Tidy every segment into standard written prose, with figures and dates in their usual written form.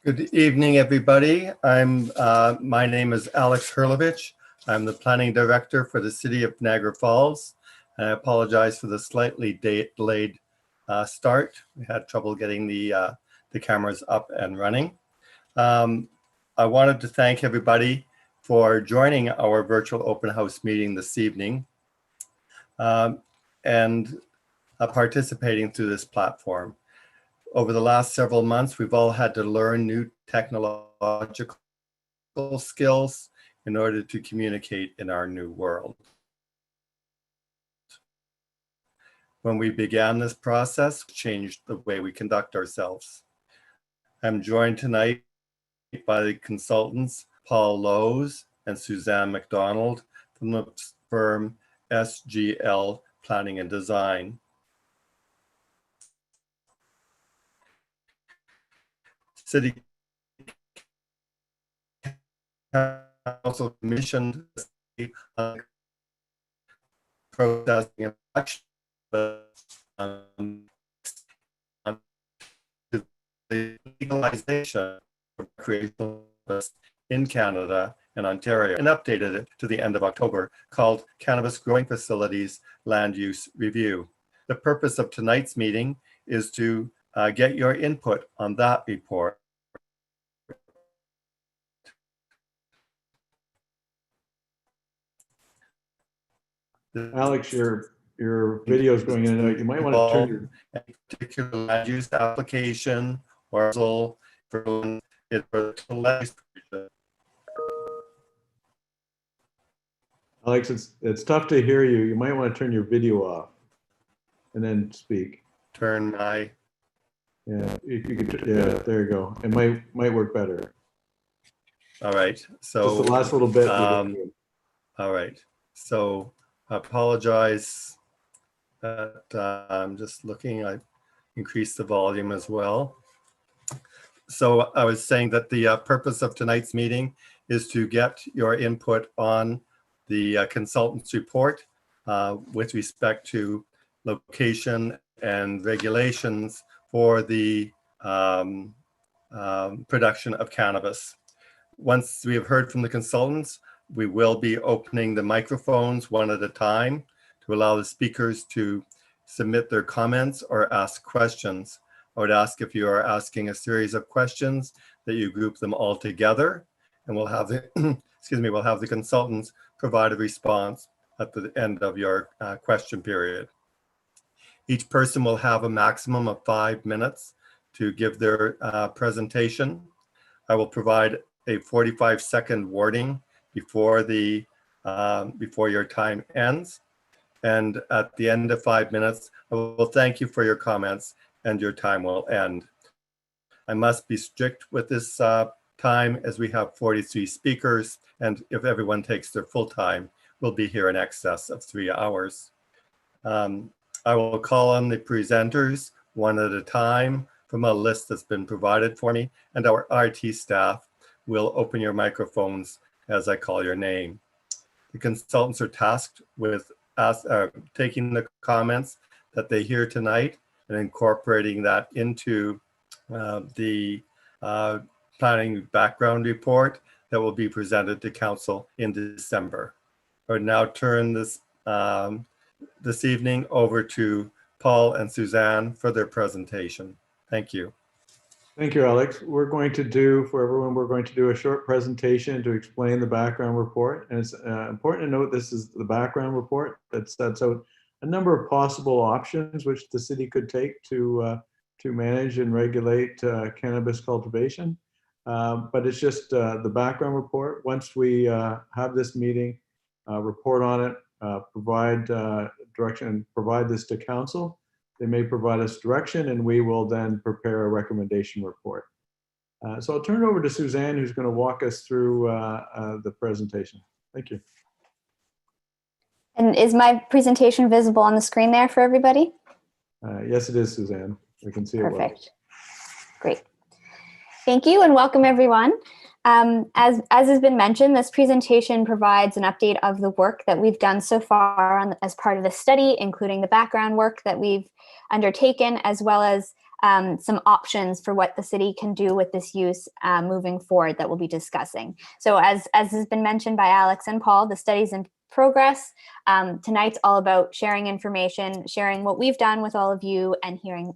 Good evening, everybody. My name is Alex Hurlovich. I'm the planning director for the city of Niagara Falls. And I apologize for the slightly delayed start. We had trouble getting the cameras up and running. I wanted to thank everybody for joining our virtual open house meeting this evening and participating through this platform. Over the last several months, we've all had to learn new technological skills in order to communicate in our new world. When we began this process, we changed the way we conduct ourselves. I'm joined tonight by the consultants, Paul Lowe's and Suzanne McDonald from the firm SGL Planning and Design. City Council commissioned processing and action the legalization of recreational in Canada and Ontario, and updated it to the end of October, called Cannabis Growing Facilities Land Use Review. The purpose of tonight's meeting is to get your input on that report. Alex, your video is going in and out. You might want to turn your particular land use application or for Alex, it's tough to hear you. You might want to turn your video off and then speak. Turn my Yeah, there you go. It might work better. All right. So just the last little bit. All right. So I apologize that I'm just looking. I increased the volume as well. So I was saying that the purpose of tonight's meeting is to get your input on the consultant's report with respect to location and regulations for the production of cannabis. Once we have heard from the consultants, we will be opening the microphones one at a time to allow the speakers to submit their comments or ask questions. I would ask, if you are asking a series of questions, that you group them all together, and we'll have the we'll have the consultants provide a response at the end of your question period. Each person will have a maximum of 5 minutes to give their presentation. I will provide a 45-second warning before your time ends. And at the end of 5 minutes, I will thank you for your comments and your time will end. I must be strict with this time, as we have 43 speakers, and if everyone takes their full time, we'll be here in excess of 3 hours. I will call on the presenters one at a time from a list that's been provided for me, and our IT staff will open your microphones as I call your name. The consultants are tasked with taking the comments that they hear tonight and incorporating that into the planning background report that will be presented to council in December. I would now turn this evening over to Paul and Suzanne for their presentation. Thank you. Thank you, Alex. We're going to do a short presentation to explain the background report. And it's important to note this is the background report that sets out a number of possible options which the city could take to manage and regulate cannabis cultivation. But it's just the background report. Once we have this meeting, report on it, provide direction, and provide this to council. They may provide us direction, and we will then prepare a recommendation report. So I'll turn it over to Suzanne, who's going to walk us through the presentation. Thank you. And is my presentation visible on the screen there for everybody? Yes, it is, Suzanne. We can see it well. Perfect. Great. Thank you and welcome, everyone. As has been mentioned, this presentation provides an update of the work that we've done so far as part of the study, including the background work that we've undertaken, as well as some options for what the city can do with this use moving forward that we'll be discussing. So as has been mentioned by Alex and Paul, the study's in progress. Tonight's all about sharing information, sharing what we've done with all of you, and hearing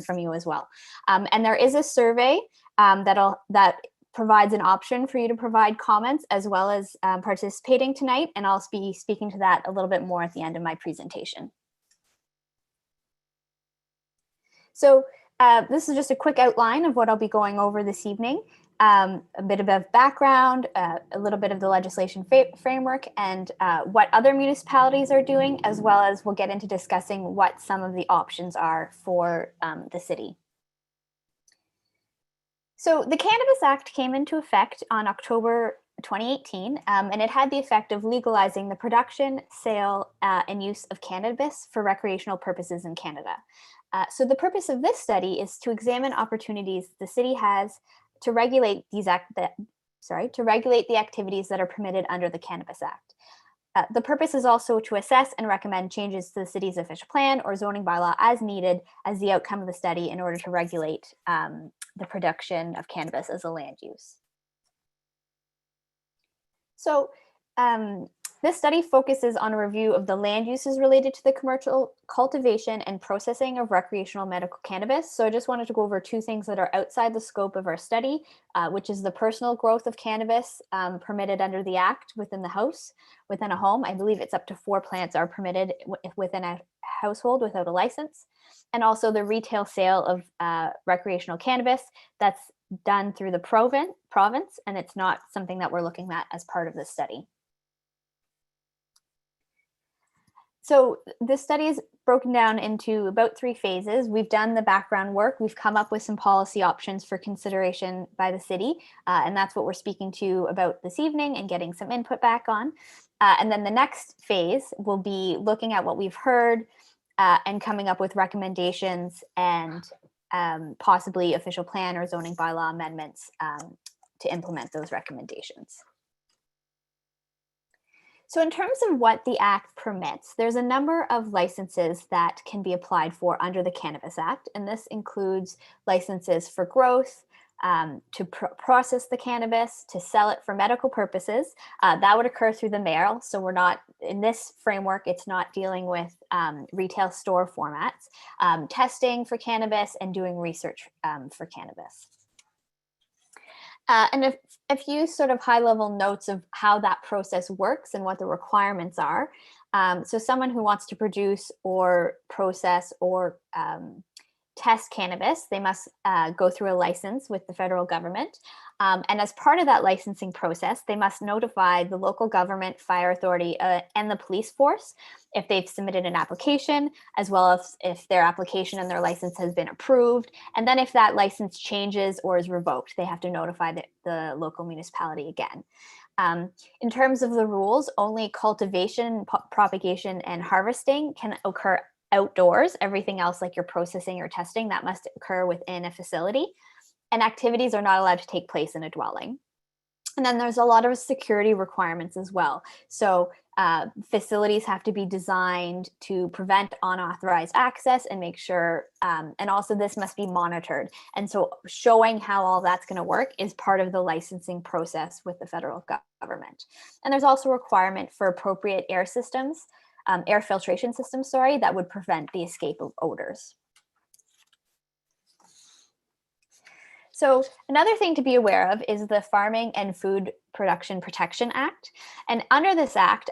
from you as well. And there is a survey that provides an option for you to provide comments as well as participating tonight, and I'll be speaking to that a little bit more at the end of my presentation. So this is just a quick outline of what I'll be going over this evening. A bit of a background, a little bit of the legislation framework, and what other municipalities are doing, as well as we'll get into discussing what some of the options are for the city. So the Cannabis Act came into effect on October 2018, and it had the effect of legalizing the production, sale, and use of cannabis for recreational purposes in Canada. So the purpose of this study is to examine opportunities the city has to regulate the activities that are permitted under the Cannabis Act. The purpose is also to assess and recommend changes to the city's official plan or zoning bylaw as needed as the outcome of the study in order to regulate the production of cannabis as a land use. So this study focuses on a review of the land uses related to the commercial cultivation and processing of recreational medical cannabis. So I just wanted to go over two things that are outside the scope of our study, which is the personal growth of cannabis permitted under the Act within the house, within a home. I believe it's up to 4 plants are permitted within a household without a license. And also the retail sale of recreational cannabis that's done through the province, and it's not something that we're looking at as part of this study. So this study is broken down into about 3 phases. We've done the background work. We've come up with some policy options for consideration by the city, and that's what we're speaking to about this evening and getting some input back on. And then the next phase will be looking at what we've heard and coming up with recommendations and possibly official plan or zoning bylaw amendments to implement those recommendations. So in terms of what the Act permits, there's a number of licenses that can be applied for under the Cannabis Act, and this includes licenses for growth, to process the cannabis, to sell it for medical purposes. That would occur through the mail, so we're not, in this framework, it's not dealing with retail store formats, testing for cannabis, and doing research for cannabis. And a few sort of high-level notes of how that process works and what the requirements are. So someone who wants to produce or process or test cannabis, they must go through a license with the federal government. And as part of that licensing process, they must notify the local government, fire authority, and the police force if they've submitted an application, as well as if their application and their license has been approved. And then if that license changes or is revoked, they have to notify the local municipality again. In terms of the rules, only cultivation, propagation, and harvesting can occur outdoors. Everything else, like your processing or testing, that must occur within a facility. And activities are not allowed to take place in a dwelling. And then there's a lot of security requirements as well. So facilities have to be designed to prevent unauthorized access and make sure, and also this must be monitored. And so showing how all that's going to work is part of the licensing process with the federal government. And there's also a requirement for appropriate air systems, air filtration systems, that would prevent the escape of odors. So another thing to be aware of is the Farming and Food Production Protection Act. And under this act,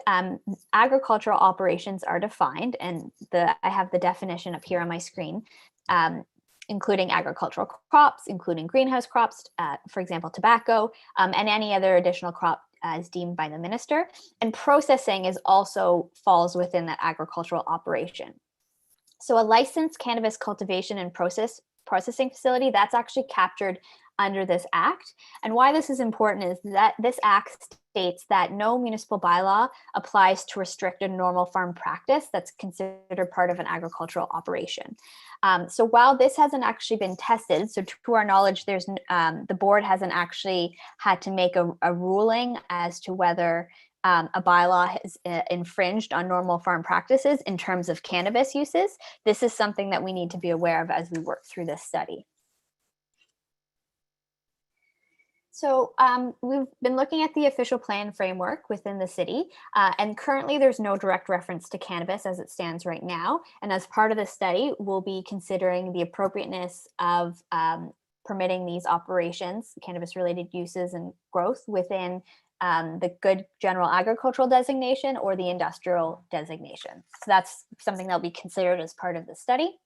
agricultural operations are defined, and I have the definition up here on my screen, including agricultural crops, including greenhouse crops, for example, tobacco, and any other additional crop as deemed by the minister. And processing also falls within that agricultural operation. So a licensed cannabis cultivation and processing facility, that's actually captured under this act. And why this is important is that this act states that no municipal bylaw applies to restrict a normal farm practice that's considered part of an agricultural operation. So while this hasn't actually been tested, so to our knowledge, the board hasn't actually had to make a ruling as to whether a bylaw has infringed on normal farm practices in terms of cannabis uses, this is something that we need to be aware of as we work through this study. So we've been looking at the official plan framework within the city, and currently there's no direct reference to cannabis as it stands right now. And as part of the study, we'll be considering the appropriateness of permitting these operations, cannabis-related uses and growth within the good general agricultural designation or the industrial designation. So that's something that'll be considered as part of the study.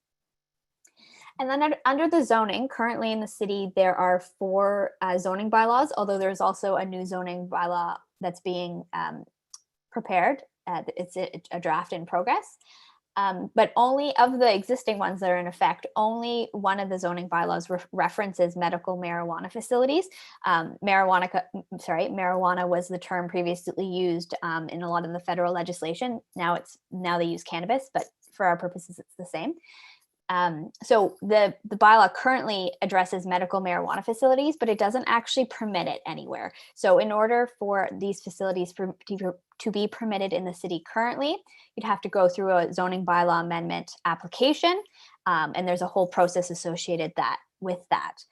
And then under the zoning, currently in the city, there are 4 zoning bylaws, although there's also a new zoning bylaw that's being prepared. It's a draft in progress. But only of the existing ones that are in effect, only one of the zoning bylaws references medical marijuana facilities. Marijuana was the term previously used in a lot of the federal legislation. Now they use cannabis, but for our purposes, it's the same. So the bylaw currently addresses medical marijuana facilities, but it doesn't actually permit it anywhere. So in order for these facilities to be permitted in the city currently, you'd have to go through a zoning bylaw amendment application, and there's a whole process associated with that.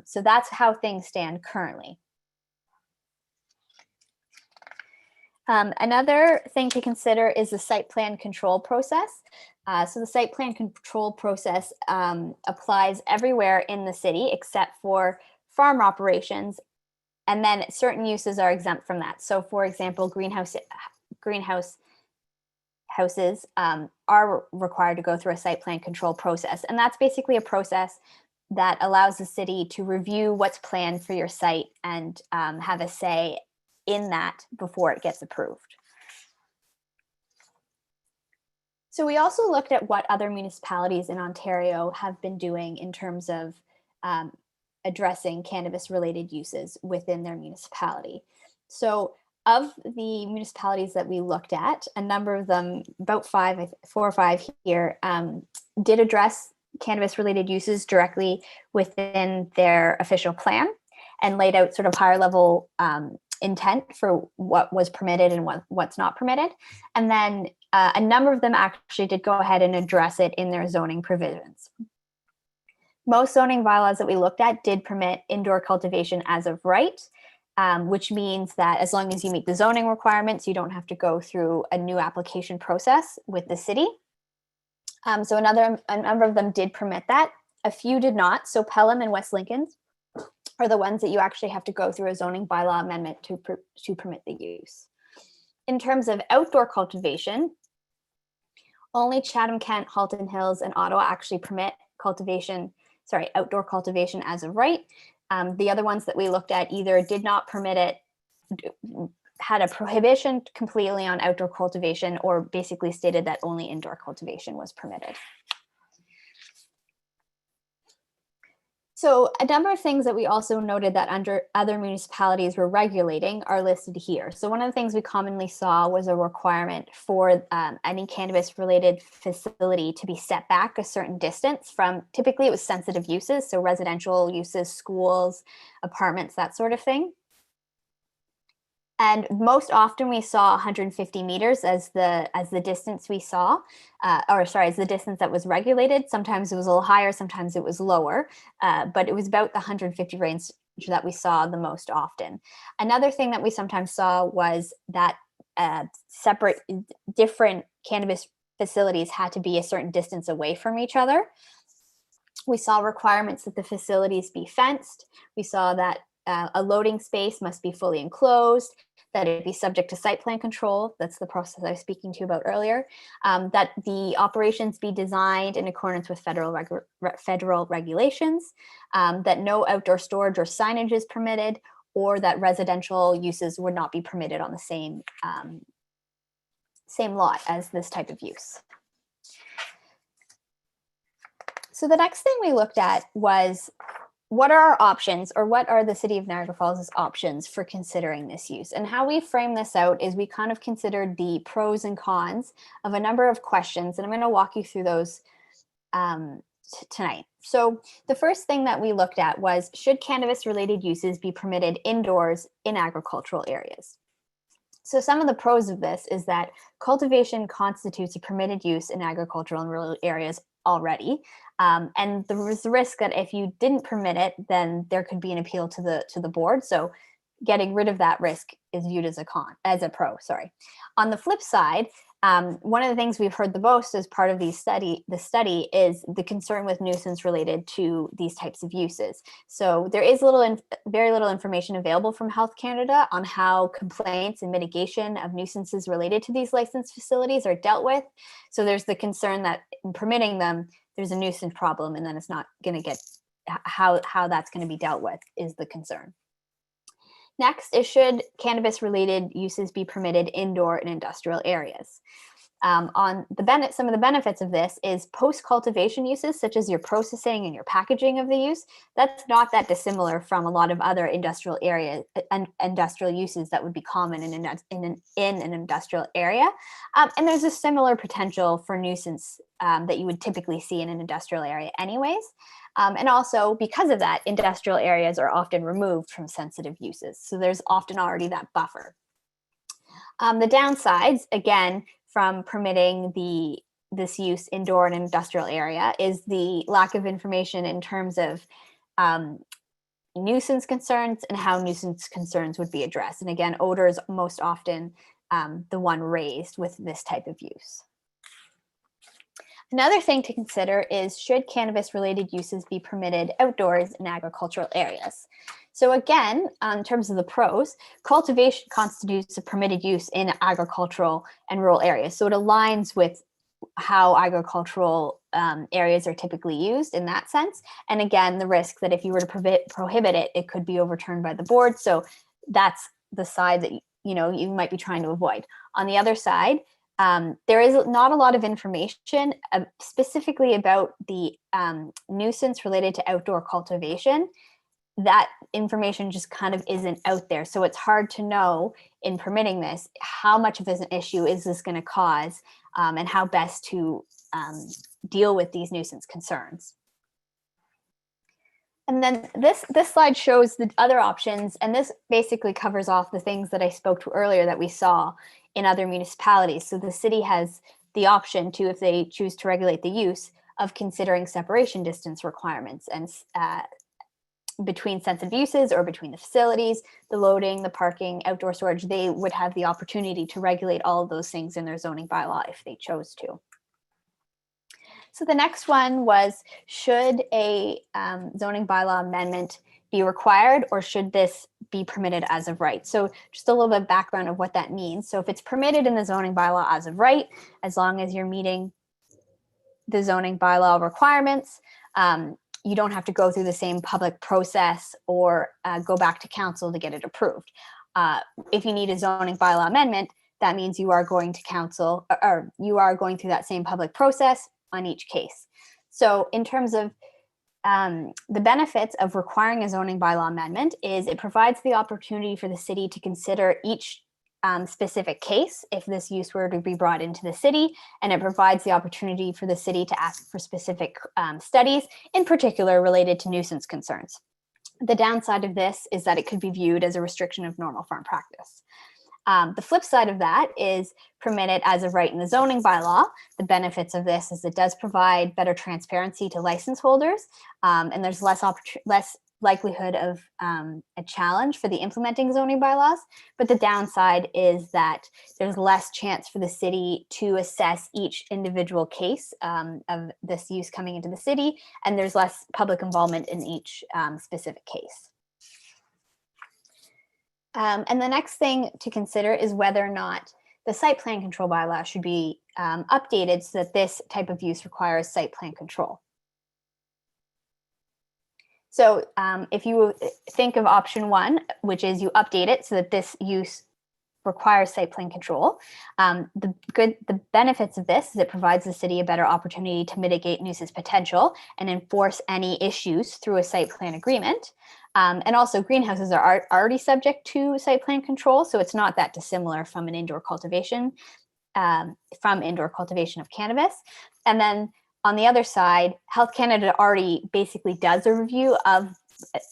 So that's how things stand currently. Another thing to consider is the site plan control process. So the site plan control process applies everywhere in the city except for farm operations, and then certain uses are exempt from that. So for example, greenhouse houses are required to go through a site plan control process. And that's basically a process that allows the city to review what's planned for your site and have a say in that before it gets approved. So we also looked at what other municipalities in Ontario have been doing in terms of addressing cannabis-related uses within their municipality. So of the municipalities that we looked at, a number of them, about 4 or 5 here, did address cannabis-related uses directly within their official plan and laid out sort of higher level intent for what was permitted and what's not permitted. And then a number of them actually did go ahead and address it in their zoning provisions. Most zoning bylaws that we looked at did permit indoor cultivation as of right, which means that as long as you meet the zoning requirements, you don't have to go through a new application process with the city. So a number of them did permit that. A few did not. So Pelham and West Lincoln are the ones that you actually have to go through a zoning bylaw amendment to permit the use. In terms of outdoor cultivation, only Chatham, Kent, Halton Hills, and Ottawa actually permit outdoor cultivation as of right. The other ones that we looked at either did not permit it, had a prohibition completely on outdoor cultivation, or basically stated that only indoor cultivation was permitted. So a number of things that we also noted that under other municipalities were regulating are listed here. So one of the things we commonly saw was a requirement for any cannabis-related facility to be set back a certain distance from, typically it was sensitive uses, so residential uses, schools, apartments, that sort of thing. And most often we saw 150 meters as the distance we saw, as the distance that was regulated. Sometimes it was a little higher, sometimes it was lower, but it was about the 150 range that we saw the most often. Another thing that we sometimes saw was that different cannabis facilities had to be a certain distance away from each other. We saw requirements that the facilities be fenced. We saw that a loading space must be fully enclosed, that it be subject to site plan control. That's the process I was speaking to you about earlier. That the operations be designed in accordance with federal regulations, that no outdoor storage or signage is permitted, or that residential uses would not be permitted on the same lot as this type of use. So the next thing we looked at was, what are our options, or what are the City of Niagara Falls' options for considering this use? And how we frame this out is we kind of considered the pros and cons of a number of questions, and I'm going to walk you through those tonight. So the first thing that we looked at was, should cannabis-related uses be permitted indoors in agricultural areas? So some of the pros of this is that cultivation constitutes a permitted use in agricultural and rural areas already. And there's the risk that if you didn't permit it, then there could be an appeal to the board. So getting rid of that risk is viewed as a pro. Sorry. On the flip side, one of the things we've heard the most as part of the study is the concern with nuisance related to these types of uses. So there is very little information available from Health Canada on how complaints and mitigation of nuisances related to these licensed facilities are dealt with. So there's the concern that in permitting them, there's a nuisance problem, and then it's not going to get how that's going to be dealt with is the concern. Next is, should cannabis-related uses be permitted indoor in industrial areas? Some of the benefits of this is post-cultivation uses, such as your processing and your packaging of the use. That's not that dissimilar from a lot of other industrial areas and industrial uses that would be common in an industrial area. And there's a similar potential for nuisance that you would typically see in an industrial area anyways. And also, because of that, industrial areas are often removed from sensitive uses. So there's often already that buffer. The downsides, again, from permitting this use indoor in an industrial area is the lack of information in terms of nuisance concerns and how nuisance concerns would be addressed. And again, odor is most often the one raised with this type of use. Another thing to consider is, should cannabis-related uses be permitted outdoors in agricultural areas? So again, in terms of the pros, cultivation constitutes a permitted use in agricultural and rural areas. So it aligns with how agricultural areas are typically used in that sense. And again, the risk that if you were to prohibit it, it could be overturned by the board. So that's the side that you might be trying to avoid. On the other side, there is not a lot of information specifically about the nuisance related to outdoor cultivation. That information just kind of isn't out there. So it's hard to know in permitting this, how much of an issue is this going to cause and how best to deal with these nuisance concerns. And then this slide shows the other options, and this basically covers off the things that I spoke to earlier that we saw in other municipalities. So the city has the option to, if they choose to regulate the use, of considering separation distance requirements and between sensitive uses or between the facilities, the loading, the parking, outdoor storage. They would have the opportunity to regulate all of those things in their zoning bylaw if they chose to. So the next one was, should a zoning bylaw amendment be required, or should this be permitted as of right? So just a little bit of background of what that means. So if it's permitted in the zoning bylaw as of right, as long as you're meeting the zoning bylaw requirements, you don't have to go through the same public process or go back to council to get it approved. If you need a zoning bylaw amendment, that means you are going to council, or you are going through that same public process on each case. So in terms of the benefits of requiring a zoning bylaw amendment is, it provides the opportunity for the city to consider each specific case if this use were to be brought into the city, and it provides the opportunity for the city to ask for specific studies, in particular related to nuisance concerns. The downside of this is that it could be viewed as a restriction of normal farm practice. The flip side of that is permitted as of right in the zoning bylaw. The benefits of this is it does provide better transparency to license holders, and there's less likelihood of a challenge for the implementing zoning bylaws. But the downside is that there's less chance for the city to assess each individual case of this use coming into the city, and there's less public involvement in each specific case. And the next thing to consider is whether or not the site plan control bylaw should be updated so that this type of use requires site plan control. So if you think of option one, which is you update it so that this use requires site plan control, the benefits of this is it provides the city a better opportunity to mitigate nuisance potential and enforce any issues through a site plan agreement. And also, greenhouses are already subject to site plan control, so it's not that dissimilar from an indoor cultivation, of cannabis. And then on the other side, Health Canada already basically does a review of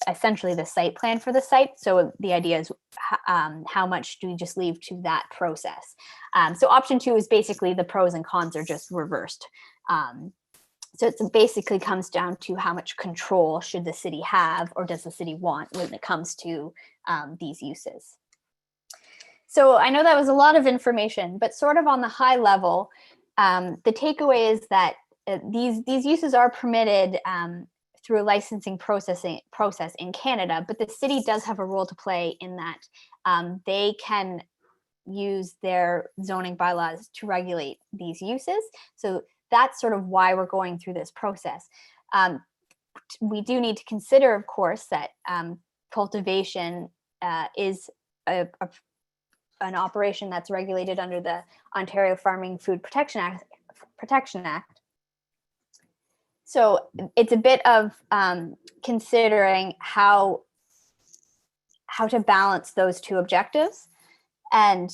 essentially the site plan for the site. So the idea is how much do we just leave to that process? So option 2 is basically the pros and cons are just reversed. So it basically comes down to how much control should the city have, or does the city want when it comes to these uses. So I know that was a lot of information, but sort of on the high level, the takeaway is that these uses are permitted through a licensing process in Canada, but the city does have a role to play in that they can use their zoning bylaws to regulate these uses. So that's sort of why we're going through this process. We do need to consider, of course, that cultivation is an operation that's regulated under the Ontario Farming Food Protection Act. So it's a bit of considering how to balance those two objectives. And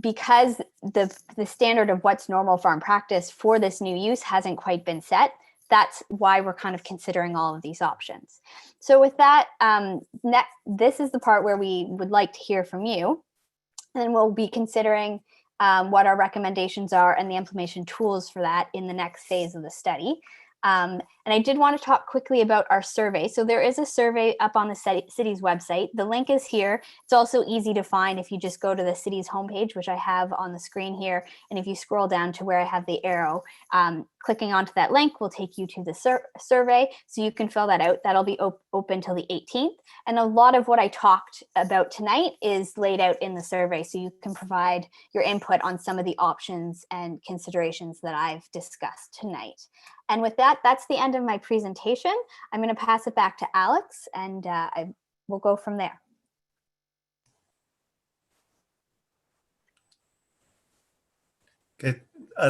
because the standard of what's normal farm practice for this new use hasn't quite been set, that's why we're kind of considering all of these options. So with that, this is the part where we would like to hear from you. And we'll be considering what our recommendations are and the implementation tools for that in the next phase of the study. And I did want to talk quickly about our survey. So there is a survey up on the city's website. The link is here. It's also easy to find if you just go to the city's homepage, which I have on the screen here. And if you scroll down to where I have the arrow, clicking onto that link will take you to the survey. So you can fill that out. That'll be open till the 18th. And a lot of what I talked about tonight is laid out in the survey. So you can provide your input on some of the options and considerations that I've discussed tonight. And with that, that's the end of my presentation. I'm going to pass it back to Alex, and I will go from there. Okay,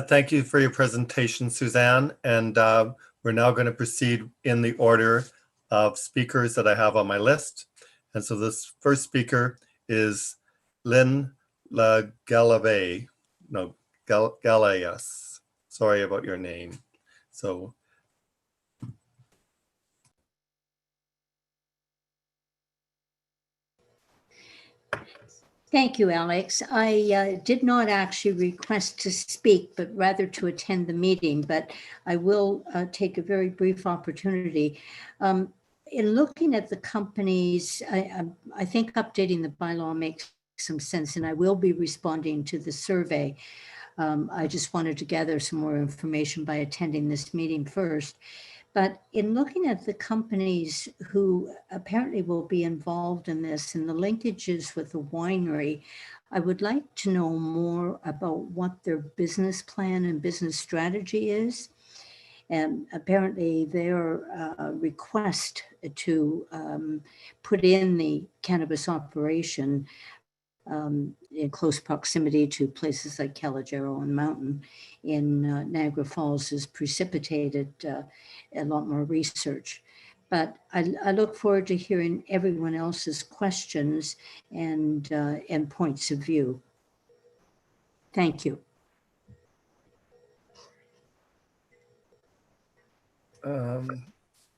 thank you for your presentation, Suzanne. And we're now going to proceed in the order of speakers that I have on my list. And so this first speaker is Lynn Galaves. Sorry about your name. So thank you, Alex. I did not actually request to speak, but rather to attend the meeting, but I will take a very brief opportunity. In looking at the companies, I think updating the bylaw makes some sense, and I will be responding to the survey. I just wanted to gather some more information by attending this meeting first. But in looking at the companies who apparently will be involved in this and the linkages with the winery, I would like to know more about what their business plan and business strategy is. And apparently their request to put in the cannabis operation in close proximity to places like Calogero and Mountain in Niagara Falls has precipitated a lot more research. But I look forward to hearing everyone else's questions and points of view. Thank you.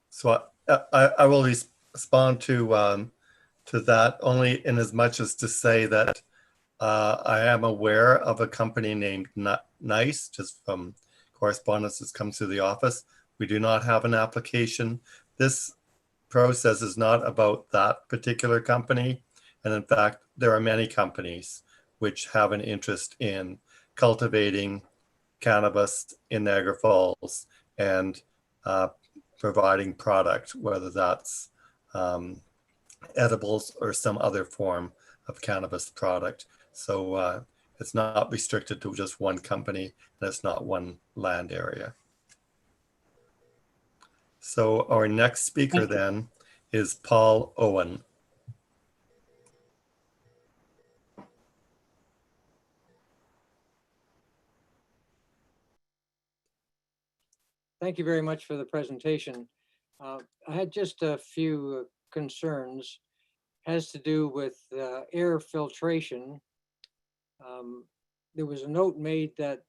So I will respond to that only in as much as to say that I am aware of a company named Nice, just from correspondence that's come through the office. We do not have an application. This process is not about that particular company. And in fact, there are many companies which have an interest in cultivating cannabis in Niagara Falls and providing product, whether that's edibles or some other form of cannabis product. So it's not restricted to just one company, and it's not one land area. So our next speaker then is Paul Owen. Thank you very much for the presentation. I had just a few concerns. Has to do with air filtration. There was a note made that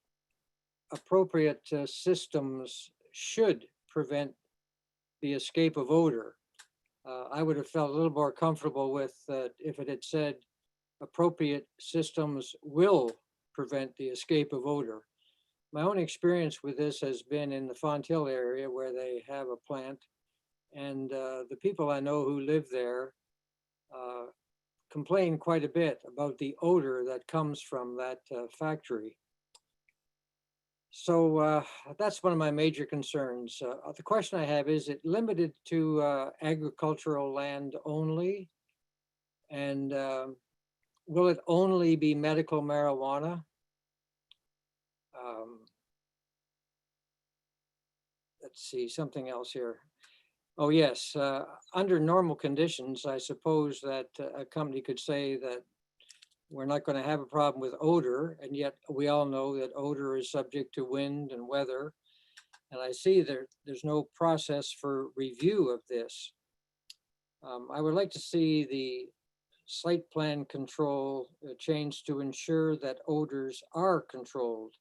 appropriate systems should prevent the escape of odor. I would have felt a little more comfortable with if it had said appropriate systems will prevent the escape of odor. My own experience with this has been in the Fonthill area where they have a plant, and the people I know who live there complain quite a bit about the odor that comes from that factory. So that's one of my major concerns. The question I have, is it limited to agricultural land only? And will it only be medical marijuana? Let's see, something else here. Oh yes, under normal conditions, I suppose that a company could say that we're not going to have a problem with odor, and yet we all know that odor is subject to wind and weather. And I see there's no process for review of this. I would like to see the site plan control changed to ensure that odors are controlled.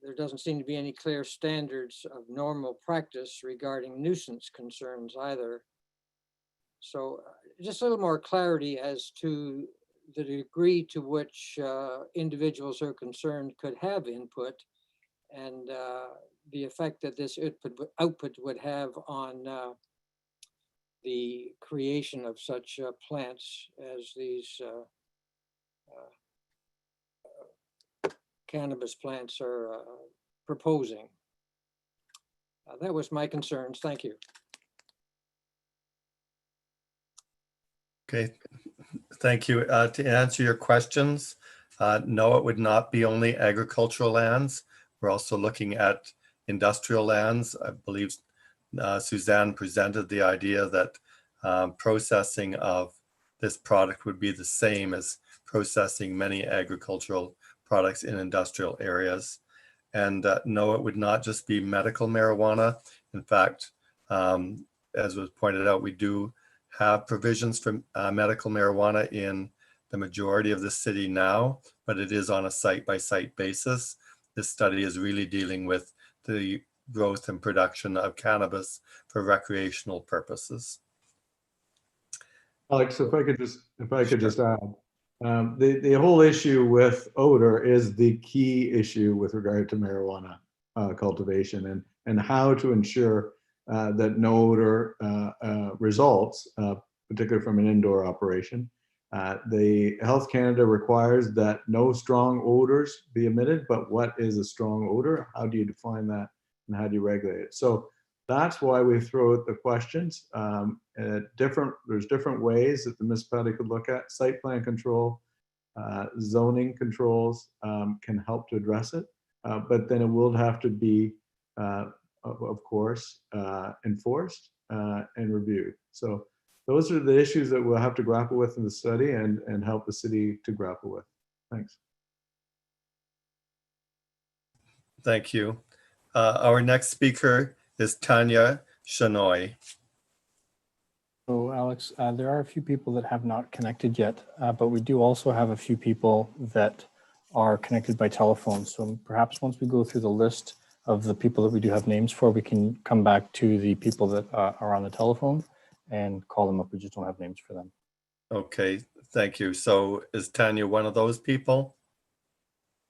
There doesn't seem to be any clear standards of normal practice regarding nuisance concerns either. So just a little more clarity as to the degree to which individuals who are concerned could have input, and the effect that this output would have on the creation of such plants as these cannabis plants are proposing. That was my concerns. Thank you. Okay, thank you. To answer your questions, no, it would not be only agricultural lands. We're also looking at industrial lands. I believe Suzanne presented the idea that processing of this product would be the same as processing many agricultural products in industrial areas. And no, it would not just be medical marijuana. In fact, as was pointed out, we do have provisions for medical marijuana in the majority of the city now, but it is on a site-by-site basis. This study is really dealing with the growth and production of cannabis for recreational purposes. Alex, if I could just add, the whole issue with odor is the key issue with regard to marijuana cultivation, and how to ensure that no odor results, particularly from an indoor operation. The Health Canada requires that no strong odors be emitted, but what is a strong odor? How do you define that, and how do you regulate it? So that's why we throw out the questions. There's different ways that the municipality could look at. Site plan control, zoning controls can help to address it, but then it will have to be, of course, enforced and reviewed. So those are the issues that we'll have to grapple with in the study and help the city to grapple with. Thanks. Thank you. Our next speaker is Tanya Shanoy. So Alex, there are a few people that have not connected yet, but we do also have a few people that are connected by telephone. So perhaps once we go through the list of the people that we do have names for, we can come back to the people that are on the telephone and call them up. We just don't have names for them. Okay, thank you. So is Tanya one of those people?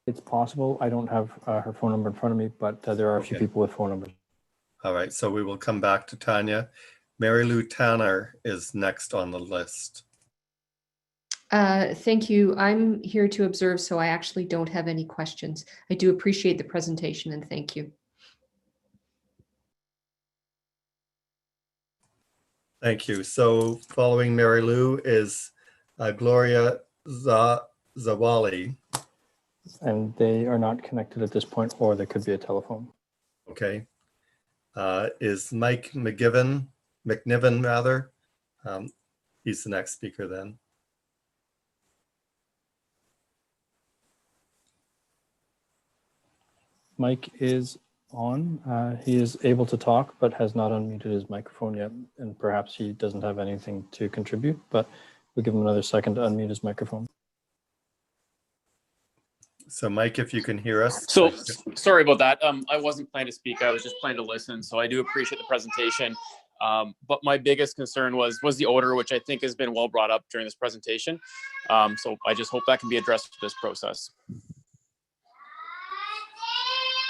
It's possible. I don't have her phone number in front of me, but there are a few people with phone numbers. All right, so we will come back to Tanya. Mary Lou Tanner is next on the list. Thank you. I'm here to observe, so I actually don't have any questions. I do appreciate the presentation, and thank you. Thank you. So following Mary Lou is Gloria Zawali. And they are not connected at this point, or there could be a telephone. Okay. Is Mike McNiven rather? He's the next speaker then. Mike is on. He is able to talk, but has not unmuted his microphone yet. And perhaps he doesn't have anything to contribute, but we'll give him another second to unmute his microphone. So Mike, if you can hear us. So sorry about that. I wasn't planning to speak. I was just planning to listen. So I do appreciate the presentation. But my biggest concern was the odor, which I think has been well brought up during this presentation. So I just hope that can be addressed with this process.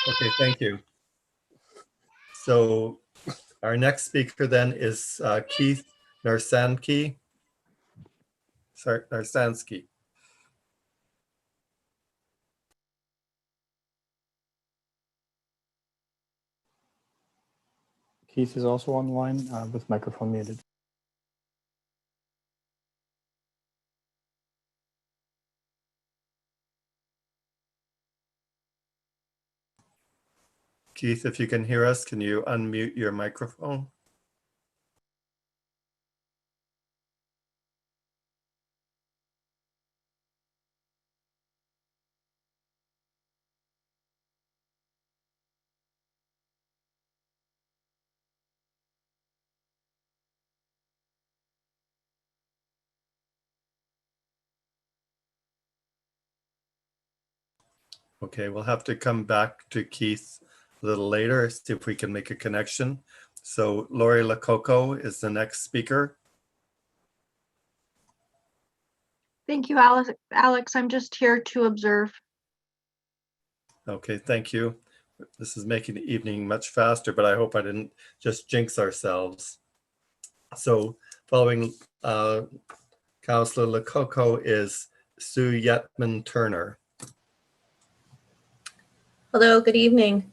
Okay, thank you. So our next speaker then is Keith Narsansky. Sorry, Narsansky. Keith is also online with microphone muted. Keith, if you can hear us, can you unmute your microphone? Okay, we'll have to come back to Keith a little later, see if we can make a connection. So Lori Lococo is the next speaker. Thank you, Alex. I'm just here to observe. Okay, thank you. This is making the evening much faster, but I hope I didn't just jinx ourselves. So following Councillor Lococo is Sue Yetman Turner. Hello, good evening.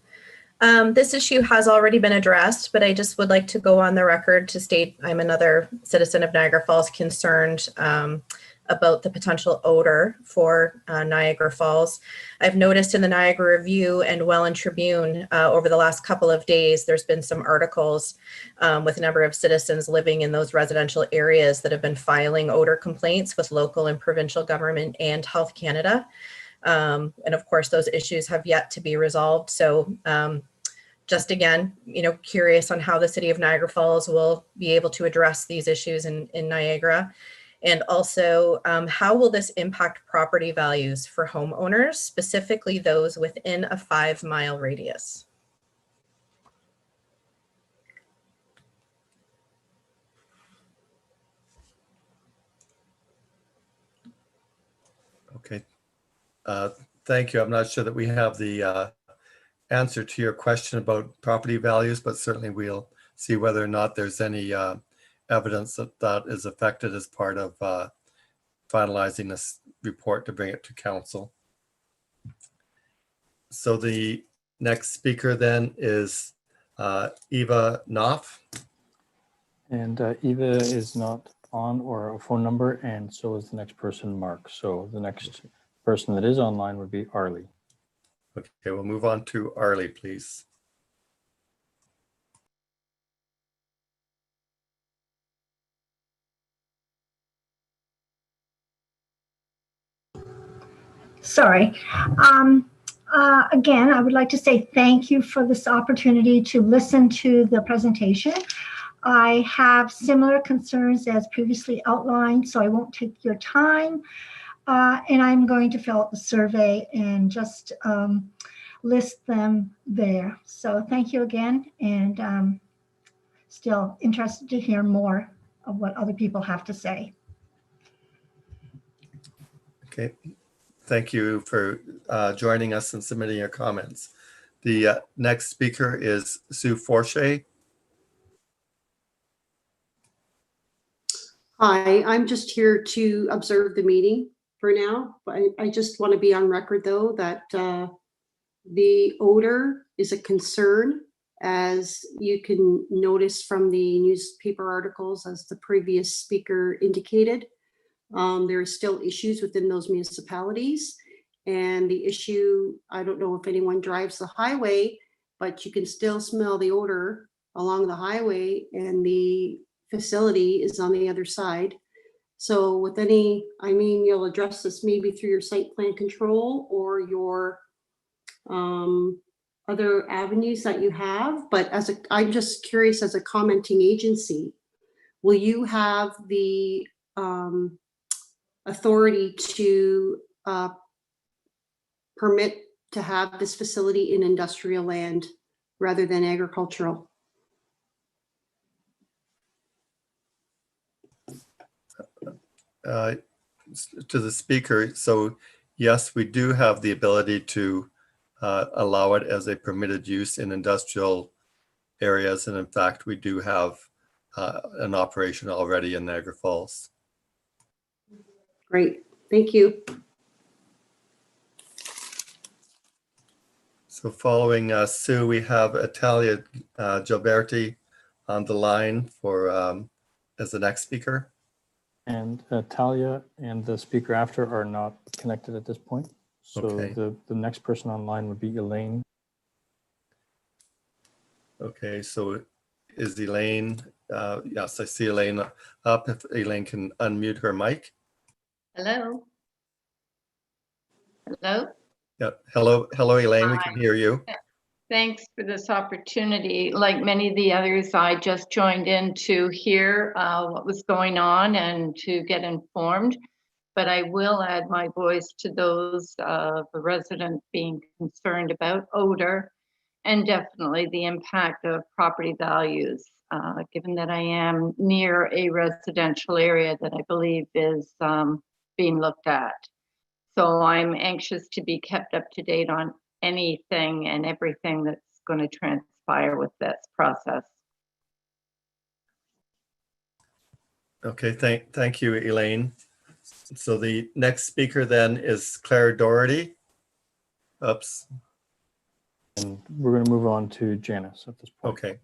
This issue has already been addressed, but I just would like to go on the record to state I'm another citizen of Niagara Falls concerned about the potential odor for Niagara Falls. I've noticed in the Niagara Review and Welland Tribune over the last couple of days, there's been some articles with a number of citizens living in those residential areas that have been filing odor complaints with local and provincial government and Health Canada. And of course, those issues have yet to be resolved. So just again, curious on how the city of Niagara Falls will be able to address these issues in Niagara. And also, how will this impact property values for homeowners, specifically those within a 5-mile radius? Okay, thank you. I'm not sure that we have the answer to your question about property values, but certainly we'll see whether or not there's any evidence that that is affected as part of finalizing this report to bring it to council. So the next speaker then is Eva Knopf. And Eva is not on or a phone number, and so is the next person, Mark. So the next person that is online would be Arlie. Okay, we'll move on to Arlie, please. Sorry. Again, I would like to say thank you for this opportunity to listen to the presentation. I have similar concerns as previously outlined, so I won't take your time. And I'm going to fill out the survey and just list them there. So thank you again, and still interested to hear more of what other people have to say. Okay, thank you for joining us and submitting your comments. The next speaker is Sue Forche. Hi, I'm just here to observe the meeting for now. But I just want to be on record, though, that the odor is a concern, as you can notice from the newspaper articles, as the previous speaker indicated. There are still issues within those municipalities. And the issue, I don't know if anyone drives the highway, but you can still smell the odor along the highway, and the facility is on the other side. So with any, you'll address this maybe through your site plan control or your other avenues that you have. But I'm just curious, as a commenting agency, will you have the authority to permit to have this facility in industrial land rather than agricultural? to the speaker. So yes, we do have the ability to allow it as a permitted use in industrial areas. And in fact, we do have an operation already in Niagara Falls. Great, thank you. So following Sue, we have Italia Gilberti on the line for as the next speaker. And Talia and the speaker after are not connected at this point. So Okay. the next person online would be Elaine. Okay, so is Elaine, yes, I see Elaine up. If Elaine can unmute her mic. Hello. Hello. Yeah, hello, Elaine, we can hear you. Thanks for this opportunity. Like many of the others, I just joined in to hear what was going on and to get informed. But I will add my voice to those of the resident being concerned about odor and definitely the impact of property values, given that I am near a residential area that I believe is being looked at. So I'm anxious to be kept up to date on anything and everything that's going to transpire with this process. Okay, thank you, Elaine. So the next speaker then is Claire Doherty. Oops. And we're going to move on to Janice at this point. Okay.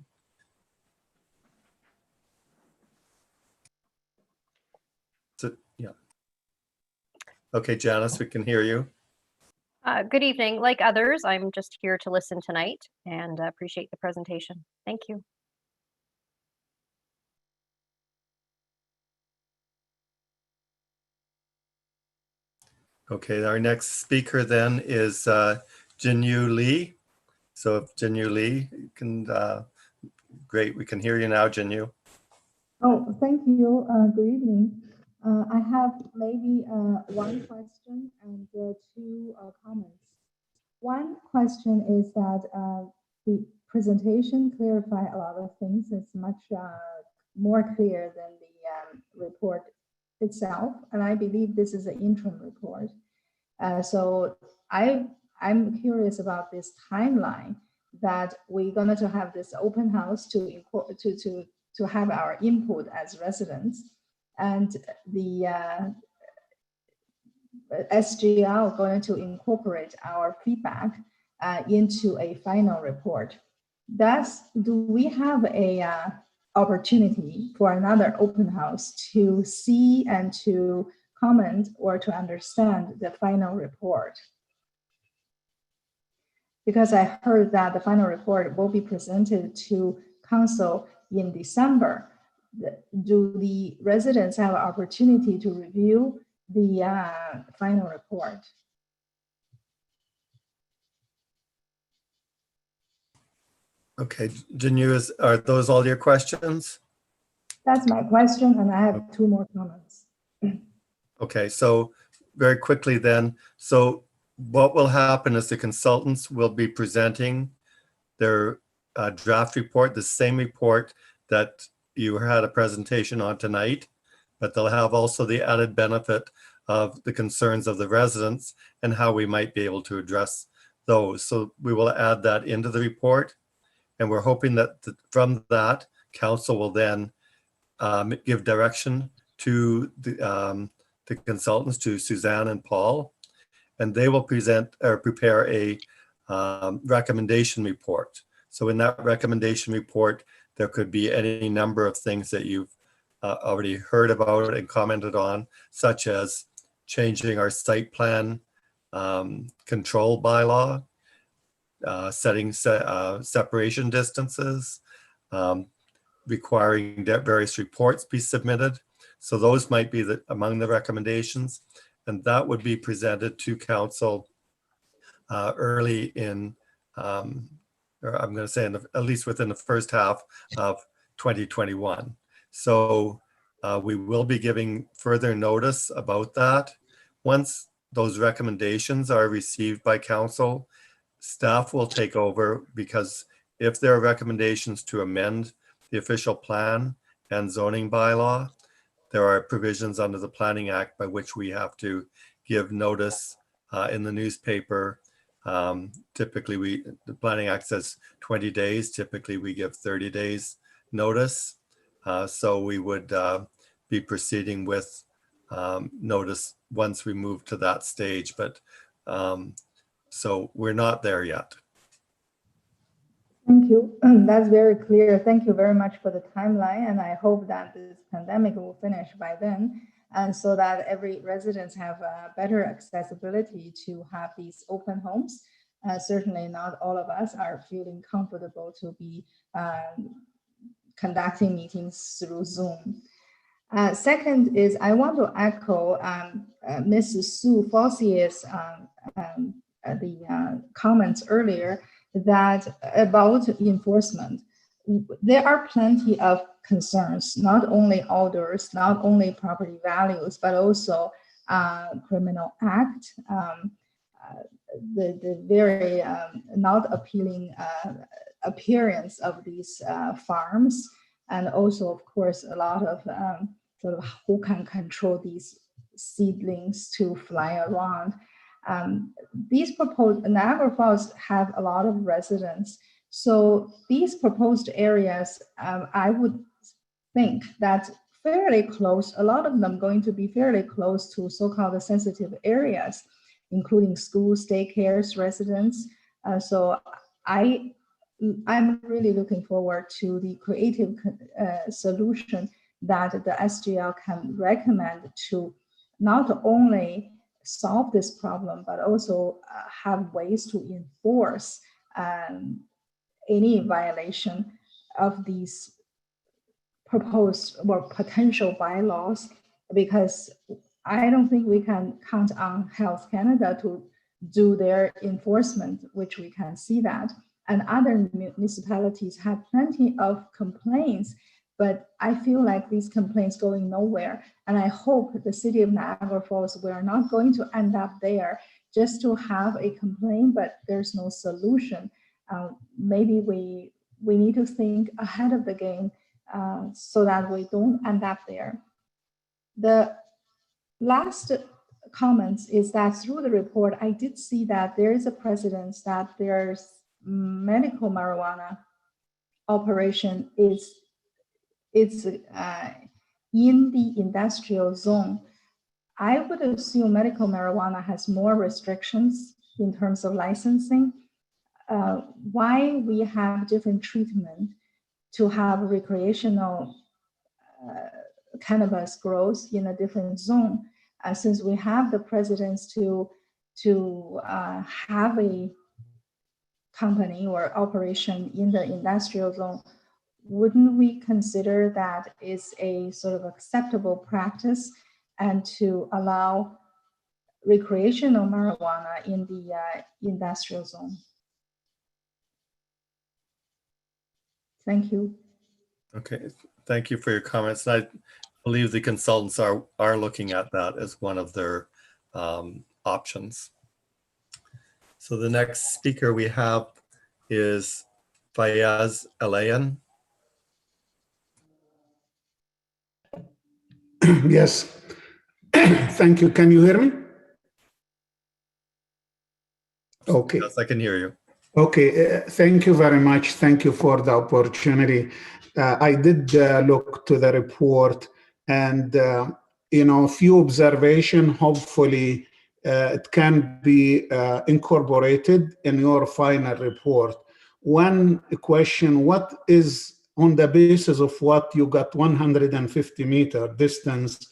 So, yeah. Okay, Janice, we can hear you. Good evening. Like others, I'm just here to listen tonight and appreciate the presentation. Thank you. Okay, our next speaker then is Jinyu Lee. So if Jinyu Lee can, great, we can hear you now, Jinyu. Oh, thank you. Good evening. I have maybe one question and two comments. One question is that the presentation clarified a lot of things. It's much more clear than the report itself. And I believe this is an interim report. So I'm curious about this timeline that we're going to have this open house to have our input as residents, and the SGL going to incorporate our feedback into a final report. Do we have a opportunity for another open house to see and to comment or to understand the final report? Because I heard that the final report will be presented to council in December. Do the residents have an opportunity to review the final report? Okay, Jinyu, are those all your questions? That's my question, and I have two more comments. Okay, so very quickly then, so what will happen is the consultants will be presenting their draft report, the same report that you had a presentation on tonight, but they'll have also the added benefit of the concerns of the residents and how we might be able to address those. So we will add that into the report, and we're hoping that from that, council will then give direction to the consultants, to Suzanne and Paul, and they will present or prepare a recommendation report. So in that recommendation report, there could be any number of things that you've already heard about and commented on, such as changing our site plan control bylaw, setting separation distances, requiring that various reports be submitted. So those might be among the recommendations, and that would be presented to council early in, or I'm going to say at least within the first half of 2021. So we will be giving further notice about that. Once those recommendations are received by council, staff will take over, because if there are recommendations to amend the official plan and zoning bylaw, there are provisions under the Planning Act by which we have to give notice in the newspaper. Typically, the Planning Act says 20 days. Typically, we give 30 days notice. So we would be proceeding with notice once we move to that stage. But so we're not there yet. Thank you. That's very clear. Thank you very much for the timeline. And I hope that this pandemic will finish by then. And so that every residents have better accessibility to have these open homes. Certainly not all of us are feeling comfortable to be conducting meetings through Zoom. Second is I want to echo Mrs. Sue Fossier's comments earlier that about enforcement. There are plenty of concerns, not only odors, not only property values, but also criminal act, the very not appealing appearance of these farms, and also, of course, a lot of sort of who can control these seedlings to fly around. These proposed, Niagara Falls have a lot of residents. So these proposed areas, I would think that fairly close, a lot of them going to be fairly close to so-called sensitive areas, including schools, daycares, residents. So I'm really looking forward to the creative solution that the SGL can recommend to not only solve this problem, but also have ways to enforce any violation of these proposed or potential bylaws, because I don't think we can count on Health Canada to do their enforcement, which we can see that. And other municipalities have plenty of complaints, but I feel like these complaints going nowhere. And I hope the city of Niagara Falls, we are not going to end up there just to have a complaint, but there's no solution. Maybe we need to think ahead of the game so that we don't end up there. The last comments is that through the report, I did see that there is a precedence that there's medical marijuana operation is in the industrial zone. I would assume medical marijuana has more restrictions in terms of licensing. Why we have different treatment to have recreational cannabis growth in a different zone, since we have the precedence to have a company or operation in the industrial zone, wouldn't we consider that is a sort of acceptable practice and to allow recreational marijuana in the industrial zone? Thank you. Okay, thank you for your comments. I believe the consultants are looking at that as one of their options. So the next speaker we have is Fayaz Alayan. Yes, thank you. Can you hear me? Okay. Yes, I can hear you. Okay, thank you very much. Thank you for the opportunity. I did look to the report and, a few observations. Hopefully, it can be incorporated in your final report. One question, what is on the basis of what you got 150-meter distance,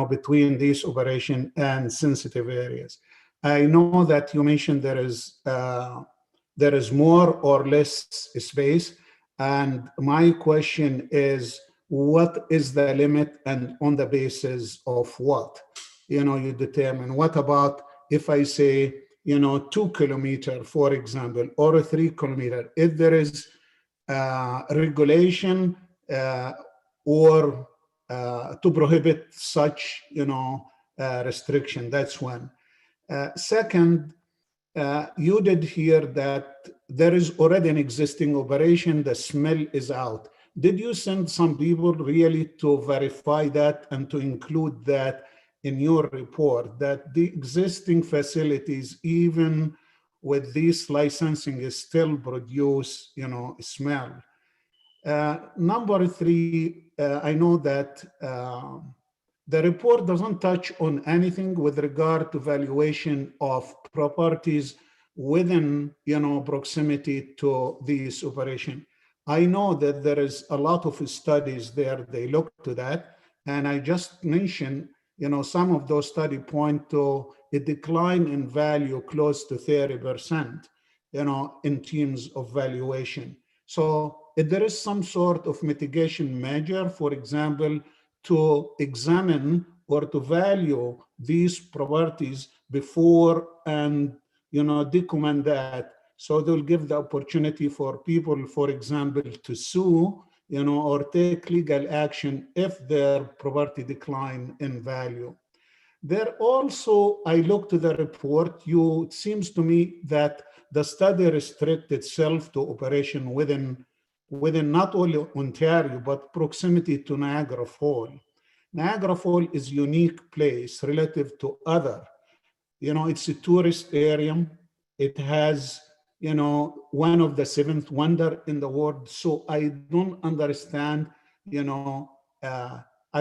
between this operation and sensitive areas? I know that you mentioned there is more or less space. And my question is, what is the limit and on the basis of what? You determine. What about if I say, 2 kilometers, for example, or 3 kilometers, if there is regulation or to prohibit such, restriction? That's one. Second, you did hear that there is already an existing operation. The smell is out. did you send some people really to verify that and to include that in your report, that the existing facilities, even with this licensing, is still produce, smell? Number three, I know that the report doesn't touch on anything with regard to valuation of properties within, proximity to this operation. I know that there is a lot of studies there, they look to that. And I just mentioned, some of those studies point to a decline in value close to 30%, in terms of valuation. So if there is some sort of mitigation measure, for example, to examine or to value these properties before and document that, so they'll give the opportunity for people, for example, to sue, or take legal action if their property decline in value. There also, I looked to the report, it seems to me that the study restricts itself to operation within not only Ontario, but proximity to Niagara Falls. Niagara Falls is a unique place relative to other. It's a tourist area. It has, one of the seventh wonder in the world. So I don't understand, I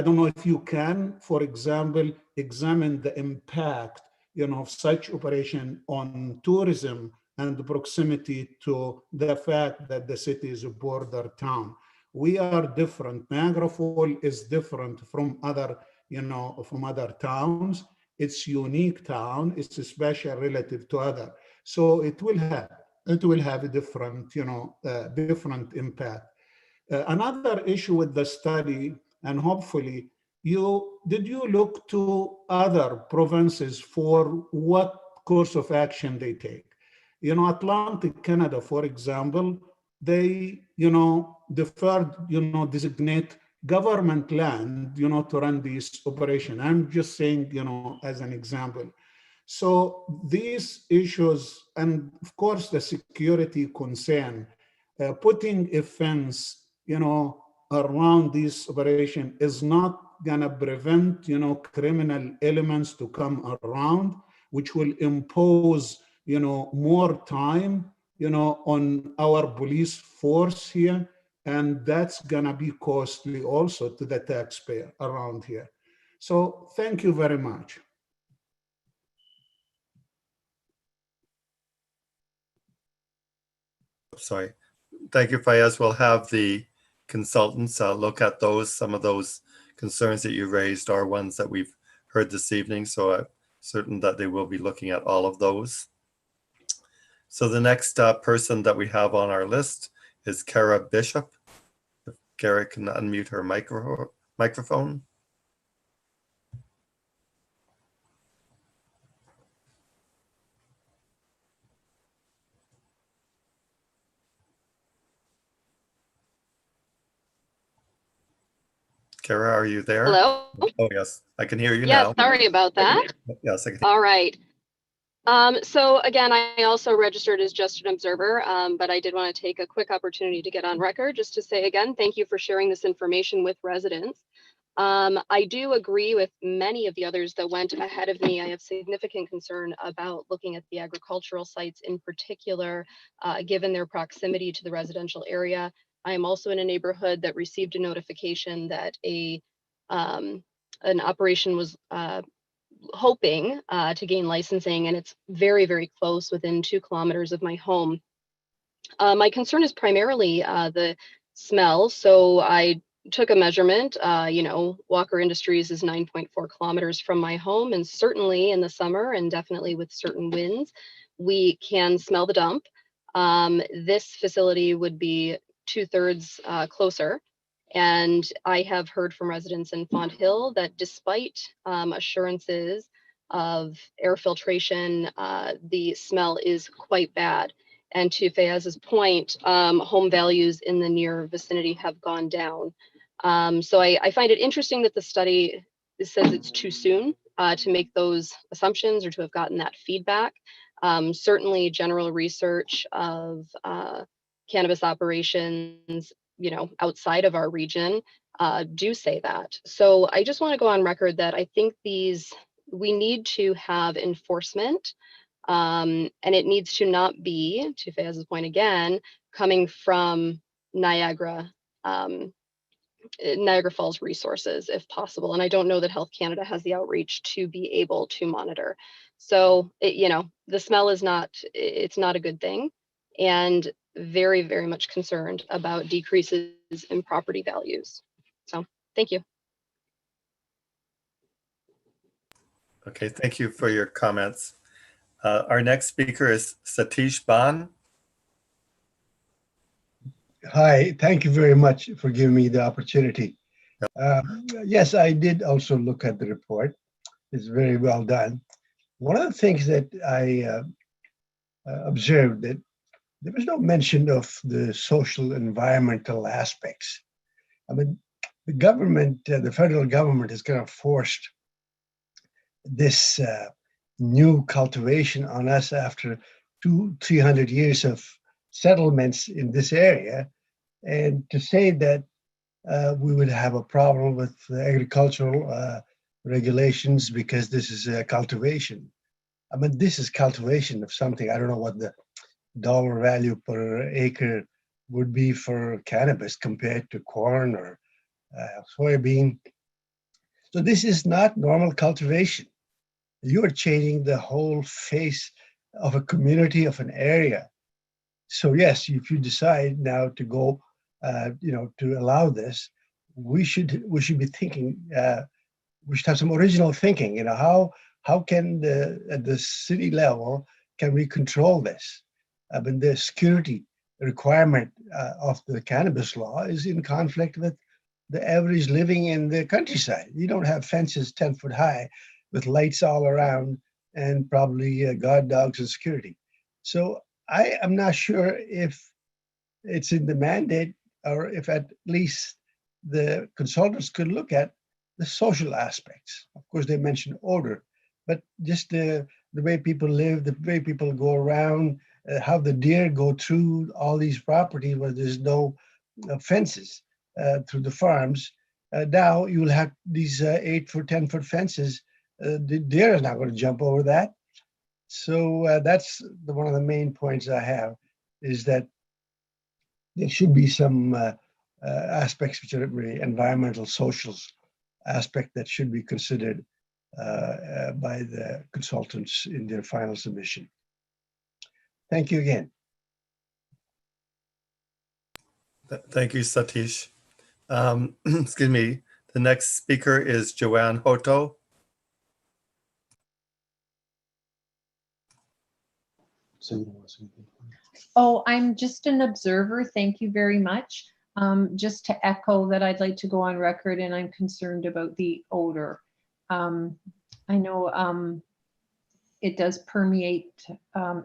don't know if you can, for example, examine the impact, of such operation on tourism and the proximity to the fact that the city is a border town. We are different. Niagara Falls is different from other, from other towns. It's unique town. It's special relative to other. So it will have a different, different impact. Another issue with the study, and hopefully, did you look to other provinces for what course of action they take? Atlantic Canada, for example, they, deferred, designate government land, to run this operation. I'm just saying, as an example. So these issues, and of course, the security concern, putting a fence, around this operation is not gonna prevent, criminal elements to come around, which will impose, more time, on our police force here. And that's gonna be costly also to the taxpayer around here. So thank you very much. Sorry. Thank you, Fayez. We'll have the consultants look at those. Some of those concerns that you raised are ones that we've heard this evening. So I'm certain that they will be looking at all of those. So the next person that we have on our list is Kara Bishop. If Kara can unmute her microphone. Kara, are you there? Hello? Oh, yes. I can hear you yeah, now. Sorry about that. Yes, I can. All right. So again, I also registered as just an observer, but I did want to take a quick opportunity to get on record just to say again, thank you for sharing this information with residents. I do agree with many of the others that went ahead of me. I have significant concern about looking at the agricultural sites in particular, given their proximity to the residential area. I am also in a neighborhood that received a notification that an operation was hoping to gain licensing, and it's very, very close, within 2 kilometers of my home. My concern is primarily the smell. So I took a measurement. Walker Industries is 9.4 kilometers from my home, and certainly in the summer, and definitely with certain winds, we can smell the dump. This facility would be 2/3 closer. And I have heard from residents in Font Hill that despite assurances of air filtration, the smell is quite bad. And to Fayez's point, home values in the near vicinity have gone down. So I find it interesting that the study says it's too soon to make those assumptions or to have gotten that feedback. Certainly general research of cannabis operations outside of our region do say that. So I just want to go on record that I think we need to have enforcement, and it needs to not be, to Fayez's point again, coming from Niagara Falls resources if possible. And I don't know that Health Canada has the outreach to be able to monitor. So, the smell is it's not a good thing, and very, very much concerned about decreases in property values. So thank you. Okay, thank you for your comments. Our next speaker is Satish Ban. Hi, thank you very much for giving me the opportunity. Yes, I did also look at the report. It's very well done. One of the things that I observed that there was no mention of the social environmental aspects. I mean, the government, the federal government has kind of forced this new cultivation on us after 200-300 years of settlements in this area. And to say that we would have a problem with agricultural regulations because this is a cultivation. I mean, this is cultivation of something. I don't know what the dollar value per acre would be for cannabis compared to corn or soybean. So this is not normal cultivation. You are changing the whole face of a community, of an area. So yes, if you decide now to go, to allow this, we should be thinking. We should have some original thinking. How can at the city level can we control this? I mean, the security requirement of the cannabis law is in conflict with the average living in the countryside. You don't have fences 10 foot high with lights all around and probably guard dogs and security. So I am not sure if it's in the mandate or if at least the consultants could look at the social aspects. Of course, they mentioned odor, but just the way people live, the way people go around, how the deer go through all these properties where there's no fences through the farms. Now you'll have these 8-foot, 10-foot fences. The deer is not going to jump over that. So that's one of the main points I have, is that there should be some aspects which are really environmental, social aspect that should be considered by the consultants in their final submission. Thank you again. Thank you, Satish. Excuse me. The next speaker is Joanne Hoto. Oh, I'm just an observer. Thank you very much. Just to echo that, I'd like to go on record, and I'm concerned about the odor. I know it does permeate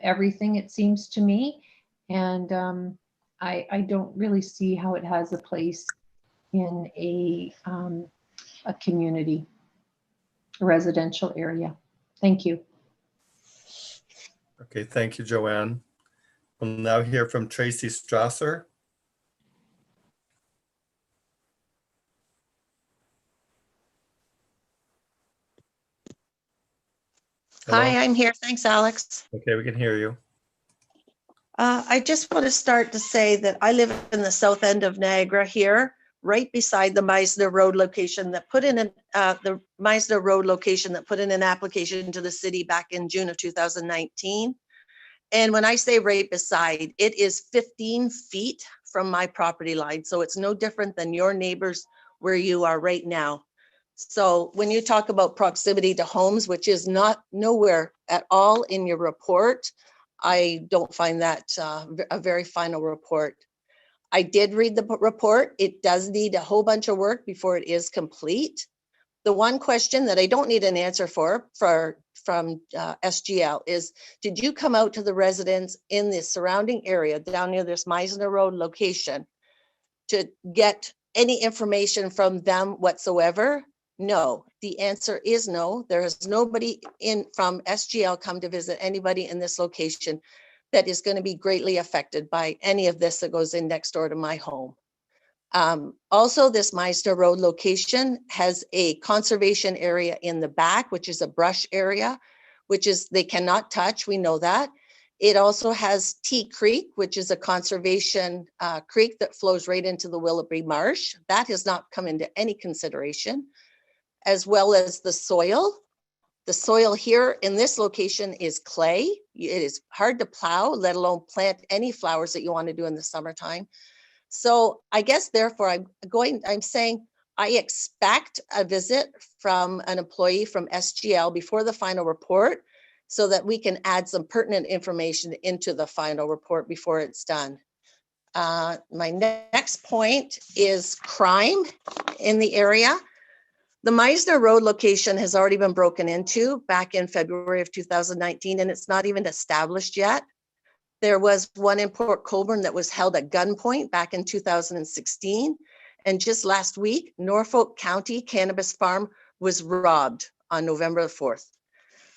everything, it seems to me, and I don't really see how it has a place in a community, a residential area. Thank you. Okay, thank you, Joanne. We'll now hear from Tracy Strasser. Hello? Hi, I'm here. Thanks, Alex. Okay, we can hear you. I just want to start to say that I live in the south end of Niagara here, right beside the Meisner Road location that put in the Meisner Road location that put in an application to the city back in June of 2019. And when I say right beside, it is 15 feet from my property line. So it's no different than your neighbors where you are right now. So when you talk about proximity to homes, which is not nowhere at all in your report, I don't find that a very final report. I did read the report. It does need a whole bunch of work before it is complete. The one question that I don't need an answer from SGL is, did you come out to the residents in the surrounding area down near this Meisner Road location to get any information from them whatsoever? No, the answer is no. There is nobody from SGL come to visit anybody in this location that is going to be greatly affected by any of this that goes in next door to my home. Also, this Meisner Road location has a conservation area in the back, which is a brush area, which is they cannot touch. We know that. It also has Tea Creek, which is a conservation creek that flows right into the Willoughby Marsh. That has not come into any consideration, as well as the soil. The soil here in this location is clay. It is hard to plow, let alone plant any flowers that you want to do in the summertime. So I guess therefore I'm saying I expect a visit from an employee from SGL before the final report so that we can add some pertinent information into the final report before it's done. My next point is crime in the area. The Meisner Road location has already been broken into back in February of 2019, and it's not even established yet. There was one in Port Colborne that was held at gunpoint back in 2016. And just last week, Norfolk County Cannabis Farm was robbed on November the 4th.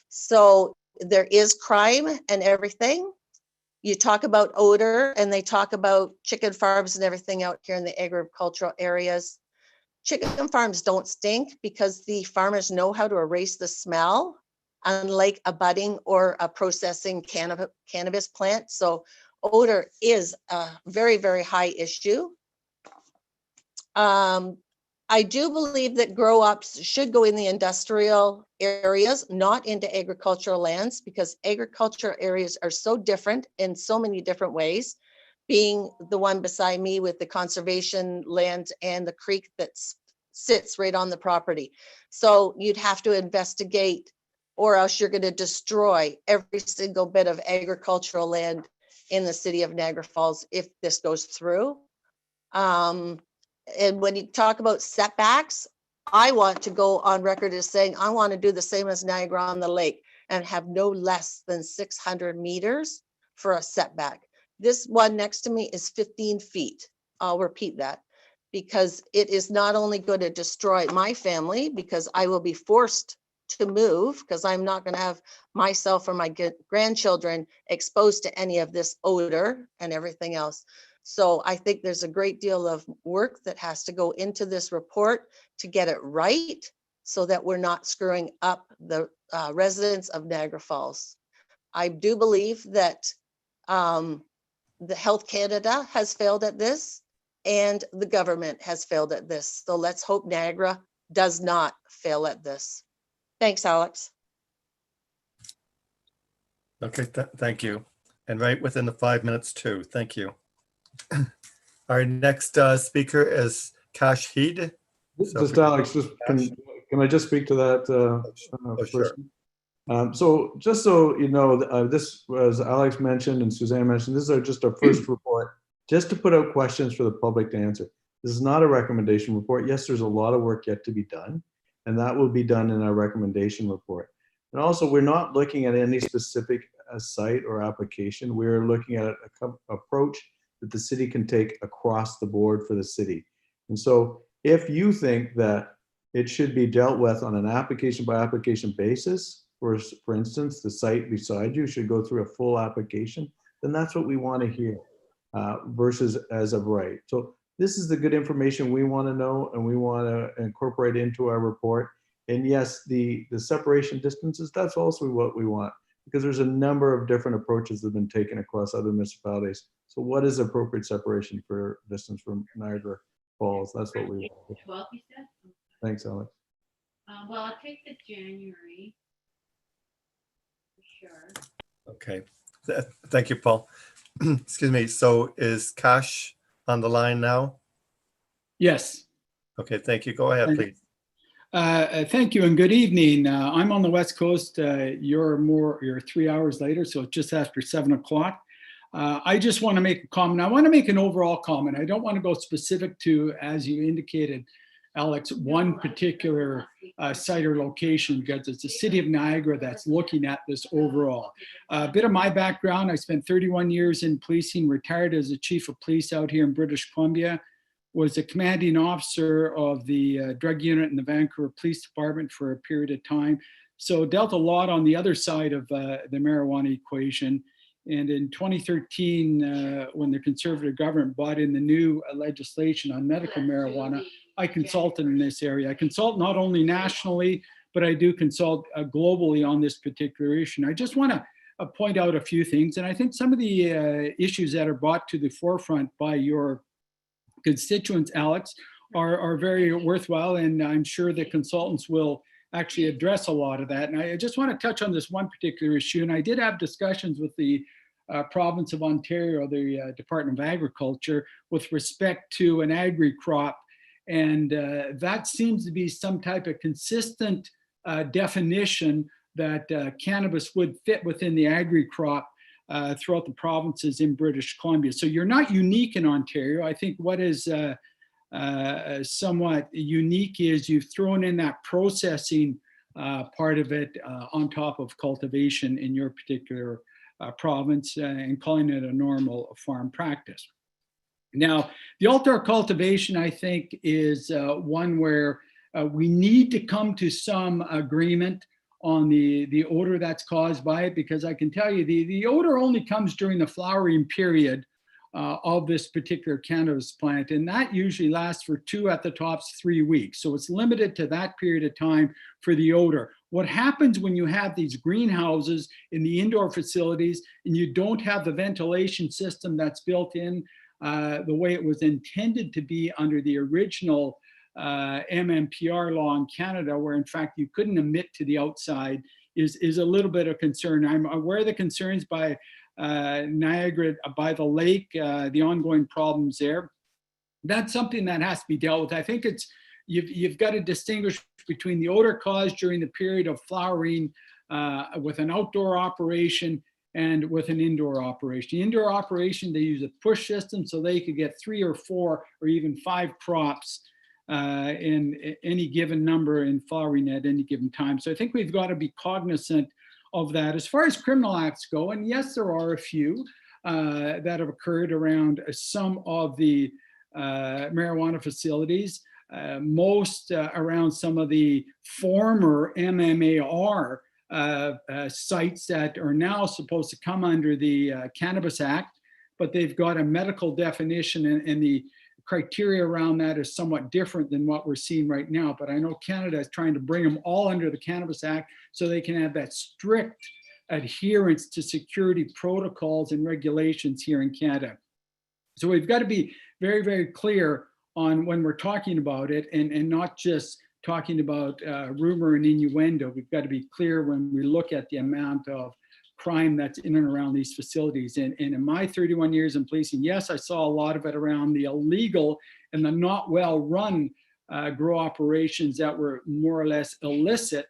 So there is crime and everything. You talk about odor and they talk about chicken farms and everything out here in the agricultural areas. Chicken farms don't stink because the farmers know how to erase the smell, unlike a budding or a processing cannabis plant. So odor is a very, very high issue. I do believe that grow-ups should go in the industrial areas, not into agricultural lands, because agricultural areas are so different in so many different ways, being the one beside me with the conservation land and the creek that sits right on the property. So you'd have to investigate, or else you're going to destroy every single bit of agricultural land in the city of Niagara Falls if this goes through. And when you talk about setbacks, I want to go on record as saying I want to do the same as Niagara on the Lake and have no less than 600 meters for a setback. This one next to me is 15 feet. I'll repeat that, because it is not only going to destroy my family, because I will be forced to move because I'm not going to have myself or my grandchildren exposed to any of this odor and everything else. So I think there's a great deal of work that has to go into this report to get it right so that we're not screwing up the residents of Niagara Falls. I do believe that the Health Canada has failed at this and the government has failed at this. So let's hope Niagara does not fail at this. Thanks, Alex. Okay, thank you. And right within the 5 minutes too. Thank you. Our next speaker is Cash Heed. Just Alex, can I just speak to that first? Sure. So just so you know, this, as Alex mentioned and Suzanne mentioned, this is just our first report, just to put out questions for the public to answer. This is not a recommendation report. Yes, there's a lot of work yet to be done, and that will be done in our recommendation report. And also, we're not looking at any specific site or application. We're looking at an approach that the city can take across the board for the city. And so if you think that it should be dealt with on an application by application basis, for instance, the site beside you should go through a full application, then that's what we want to hear versus as of right. So this is the good information we want to know and we want to incorporate into our report. And yes, the separation distances, that's also what we want, because there's a number of different approaches that have been taken across other municipalities. So what is appropriate separation for distance from Niagara Falls? That's what we want. 12, you said? Thanks, Alex. Well, I'll take the January. For sure. Okay. Thank you, Paul. Excuse me. So is Cash on the line now? Yes. Okay, thank you. Go ahead, please. Thank you and good evening. I'm on the West Coast. You're 3 hours later, so it's just after 7 o'clock. I just want to make a comment. I want to make an overall comment. I don't want to go specific to, as you indicated, Alex, one particular site or location, because it's the city of Niagara that's looking at this overall. A bit of my background, I spent 31 years in policing, retired as a chief of police out here in British Columbia, was the commanding officer of the drug unit in the Vancouver Police Department for a period of time. So dealt a lot on the other side of the marijuana equation And in 2013, when the Conservative government brought in the new legislation on medical marijuana, I consulted in this area. I consult not only nationally, but I do consult globally on this particular issue. And I just want to point out a few things. And I think some of the issues that are brought to the forefront by your constituents, Alex, are very worthwhile. And I'm sure the consultants will actually address a lot of that. And I just want to touch on this one particular issue. And I did have discussions with the province of Ontario, the Department of Agriculture, with respect to an agri-crop. And that seems to be some type of consistent definition that cannabis would fit within the agri-crop throughout the provinces in British Columbia. So you're not unique in Ontario. I think what is somewhat unique is you've thrown in that processing part of it on top of cultivation in your particular province and calling it a normal farm practice. Now, the outdoor cultivation, I think, is one where we need to come to some agreement on the odor that's caused by it, because I can tell you the odor only comes during the flowering period of this particular cannabis plant, and that usually lasts for 2 at the tops 3 weeks. So it's limited to that period of time for the odor. What happens when you have these greenhouses in the indoor facilities and you don't have the ventilation system that's built in the way it was intended to be under the original MMPR law in Canada, where in fact you couldn't emit to the outside, is a little bit of concern. I'm aware of the concerns by Niagara, by the lake, the ongoing problems there. That's something that has to be dealt with. I think it's you've got to distinguish between the odor caused during the period of flowering with an outdoor operation and with an indoor operation. The indoor operation, they use a push system, so they could get 3 or 4 or even 5 crops in any given number in flowering at any given time. So I think we've got to be cognizant of that. As far as criminal acts go, and yes, there are a few that have occurred around some of the marijuana facilities, most around some of the former MMAR sites that are now supposed to come under the Cannabis Act, but they've got a medical definition, and the criteria around that is somewhat different than what we're seeing right now. But I know Canada is trying to bring them all under the Cannabis Act so they can have that strict adherence to security protocols and regulations here in Canada. So we've got to be very, very clear on when we're talking about it, and not just talking about rumor and innuendo. We've got to be clear when we look at the amount of crime that's in and around these facilities. And in my 31 years in policing, yes, I saw a lot of it around the illegal and the not well-run grow operations that were more or less illicit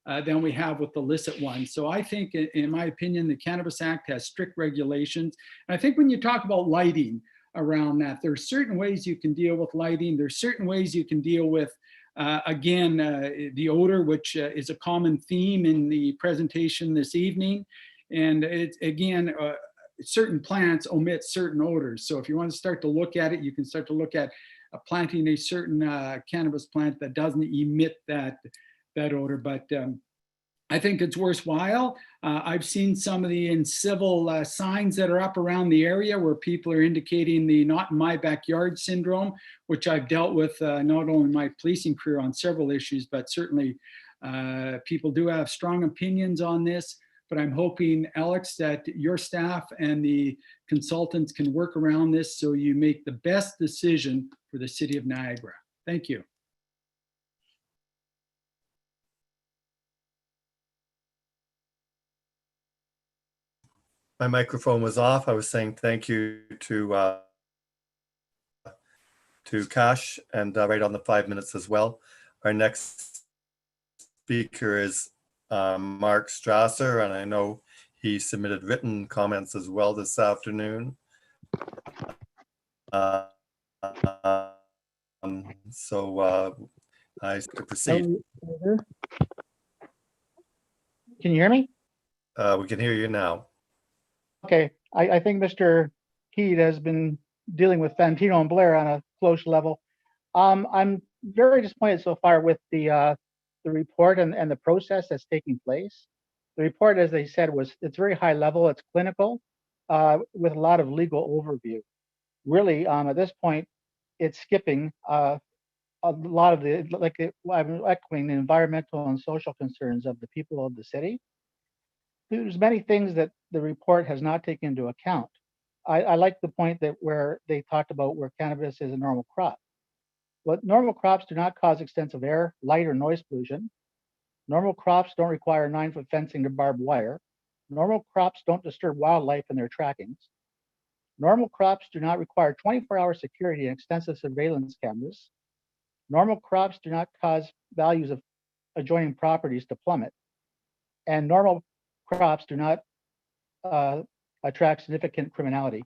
than we have with the illicit ones. So I think, in my opinion, the Cannabis Act has strict regulations. And I think when you talk about lighting around that, there's certain ways you can deal with lighting. There's certain ways you can deal with the odor, which is a common theme in the presentation this evening. And it's, again, certain plants omit certain odors. So if you want to start to look at it, you can start to look at planting a certain cannabis plant that doesn't emit that odor. But I think it's worthwhile. I've seen some of the incivil signs that are up around the area where people are indicating the not in my backyard syndrome, which I've dealt with not only in my policing career on several issues, but certainly people do have strong opinions on this. But I'm hoping, Alex, that your staff and the consultants can work around this so you make the best decision for the city of Niagara. Thank you. My microphone was off. I was saying thank you to Kash, and right on the 5 minutes as well. Our next speaker is Mark Strasser, and I know he submitted written comments as well this afternoon. So I proceed. Can you hear me? We can hear you now. Okay, I think Mr. Heed has been dealing with Fantino and Blair on a close level. I'm very disappointed so far with the report and the process that's taking place. The report, as they said, it's very high level, it's clinical, with a lot of legal overview. Really, at this point, it's skipping a lot of the, I'm echoing the environmental and social concerns of the people of the city. There's many things that the report has not taken into account. I like the point that where they talked about where cannabis is a normal crop. But normal crops do not cause extensive air, light, or noise pollution. Normal crops don't require 9-foot fencing or barbed wire. Normal crops don't disturb wildlife in their trackings. Normal crops do not require 24-hour security and extensive surveillance cameras. Normal crops do not cause values of adjoining properties to plummet. And normal crops do not attract significant criminality.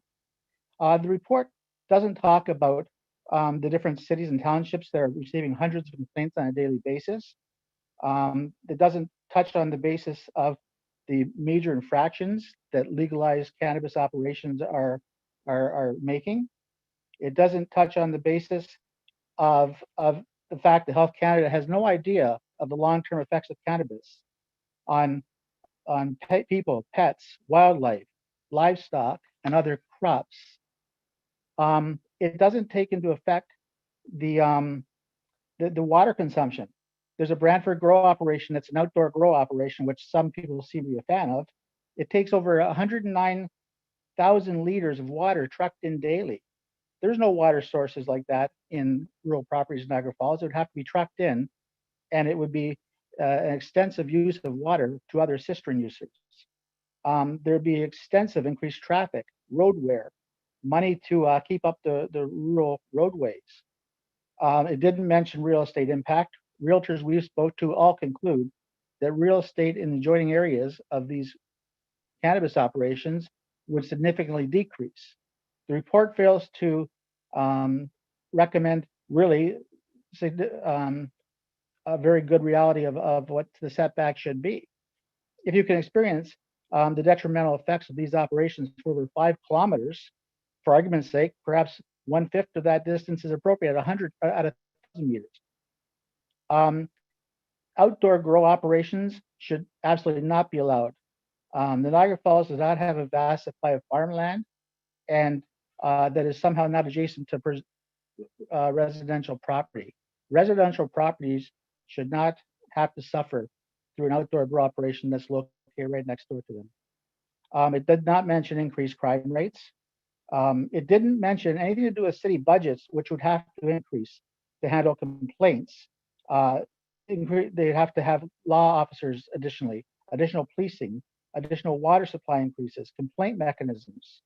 The report doesn't talk about the different cities and townships that are receiving hundreds of complaints on a daily basis. It doesn't touch on the basis of the major infractions that legalized cannabis operations are making. It doesn't touch on the basis of the fact that Health Canada has no idea of the long-term effects of cannabis on people, pets, wildlife, livestock, and other crops. It doesn't take into effect the water consumption. There's a Brantford grow operation that's an outdoor grow operation, which some people seem to be a fan of. It takes over 109,000 liters of water trucked in daily. There's no water sources like that in rural properties in Niagara Falls. It would have to be trucked in, and it would be an extensive use of water to other cistern users. There'd be extensive increased traffic, road wear, money to keep up the rural roadways. It didn't mention real estate impact. Realtors we spoke to all conclude that real estate in adjoining areas of these cannabis operations would significantly decrease. The report fails to recommend really a very good reality of what the setback should be. If you can experience the detrimental effects of these operations for over 5 kilometers, for argument's sake, perhaps 1/5 of that distance is appropriate at 1,000 meters. Outdoor grow operations should absolutely not be allowed. The Niagara Falls does not have a vast supply of farmland, and that is somehow not adjacent to residential property. Residential properties should not have to suffer through an outdoor grow operation that's located right next door to them. It did not mention increased crime rates. It didn't mention anything to do with city budgets, which would have to increase to handle complaints. They'd have to have law officers additionally, additional policing, additional water supply increases, complaint mechanisms.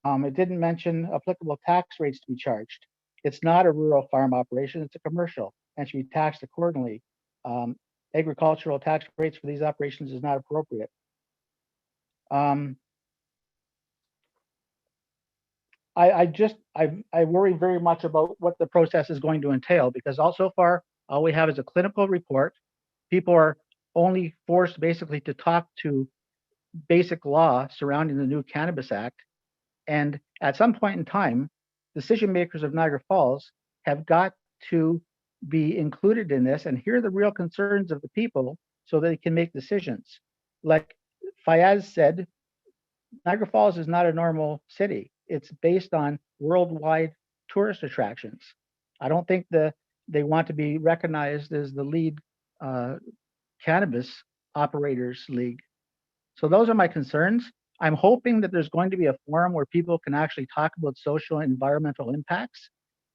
It didn't mention applicable tax rates to be charged. It's not a rural farm operation, it's a commercial and should be taxed accordingly. Agricultural tax rates for these operations is not appropriate. I worry very much about what the process is going to entail, because so far, all we have is a clinical report. People are only forced basically to talk to basic law surrounding the new Cannabis Act. And at some point in time, decision makers of Niagara Falls have got to be included in this and hear the real concerns of the people so they can make decisions. Like Fayaz said, Niagara Falls is not a normal city. It's based on worldwide tourist attractions. I don't think they want to be recognized as the lead cannabis operators league. So those are my concerns. I'm hoping that there's going to be a forum where people can actually talk about social and environmental impacts.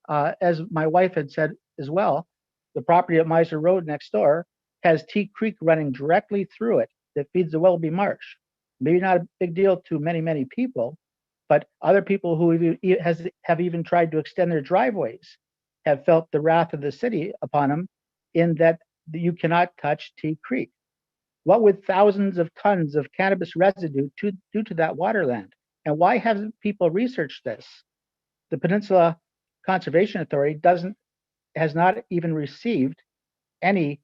As my wife had said as well, the property at Miser Road next door has Tea Creek running directly through it that feeds the Willoughby Marsh. Maybe not a big deal to many people, but other people who have even tried to extend their driveways have felt the wrath of the city upon them, in that you cannot touch Tea Creek. What would thousands of tons of cannabis residue do to that waterland? And why haven't people researched this? The Peninsula Conservation Authority has not even received any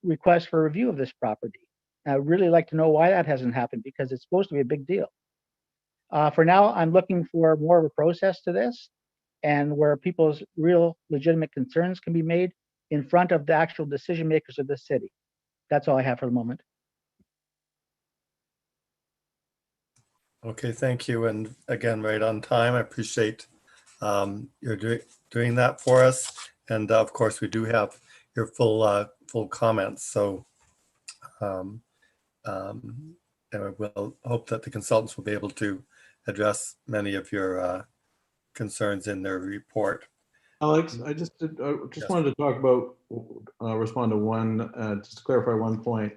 request for review of this property. And I'd really like to know why that hasn't happened, because it's supposed to be a big deal. For now, I'm looking for more of a process to this, and where people's real legitimate concerns can be made in front of the actual decision makers of the city. That's all I have for the moment. Okay, thank you. And again, right on time. I appreciate you're doing that for us. And of course, we do have your full comments. So and we'll hope that the consultants will be able to address many of your concerns in their report. Alex, I just Yes. wanted to talk about, respond to one, just to clarify one point.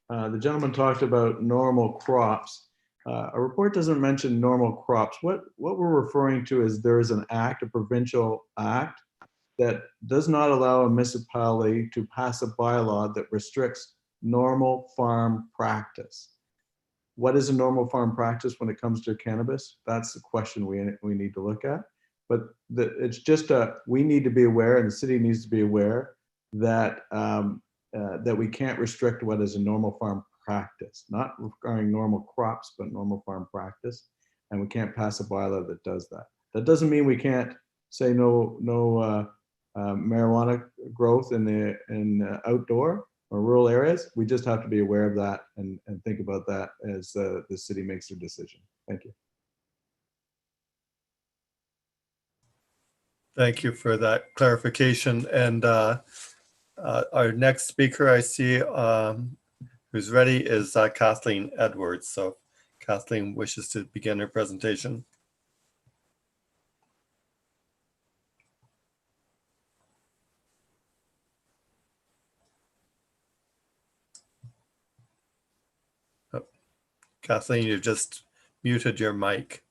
The gentleman talked about normal crops. A report doesn't mention normal crops. What we're referring to is there is an act, a provincial act, that does not allow a municipality to pass a bylaw that restricts normal farm practice. What is a normal farm practice when it comes to cannabis? That's the question we need to look at. But it's just we need to be aware, and the city needs to be aware that that we can't restrict what is a normal farm practice, not regarding normal crops, but normal farm practice. And we can't pass a bylaw that does that. That doesn't mean we can't say no marijuana growth in outdoor or rural areas. We just have to be aware of that and think about that as the city makes their decision. Thank you. Thank you for that clarification. And our next speaker I see who's ready is Kathleen Edwards. So Kathleen wishes to begin her presentation. Oh, Kathleen, you've just muted your mic.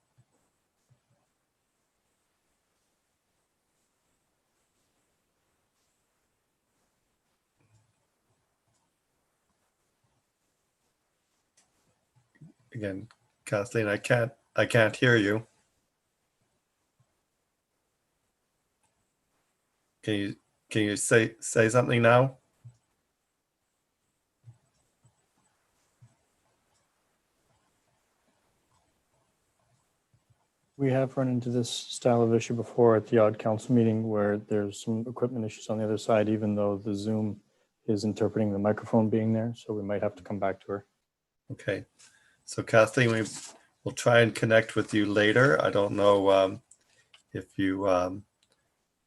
Again, Kathleen, I can't hear you. Can you say something now? We have run into this style of issue before at the odd council meeting where there's some equipment issues on the other side, even though the Zoom is interpreting the microphone being there. So we might have to come back to her. Okay. So Kathleen, we'll try and connect with you later. I don't know if you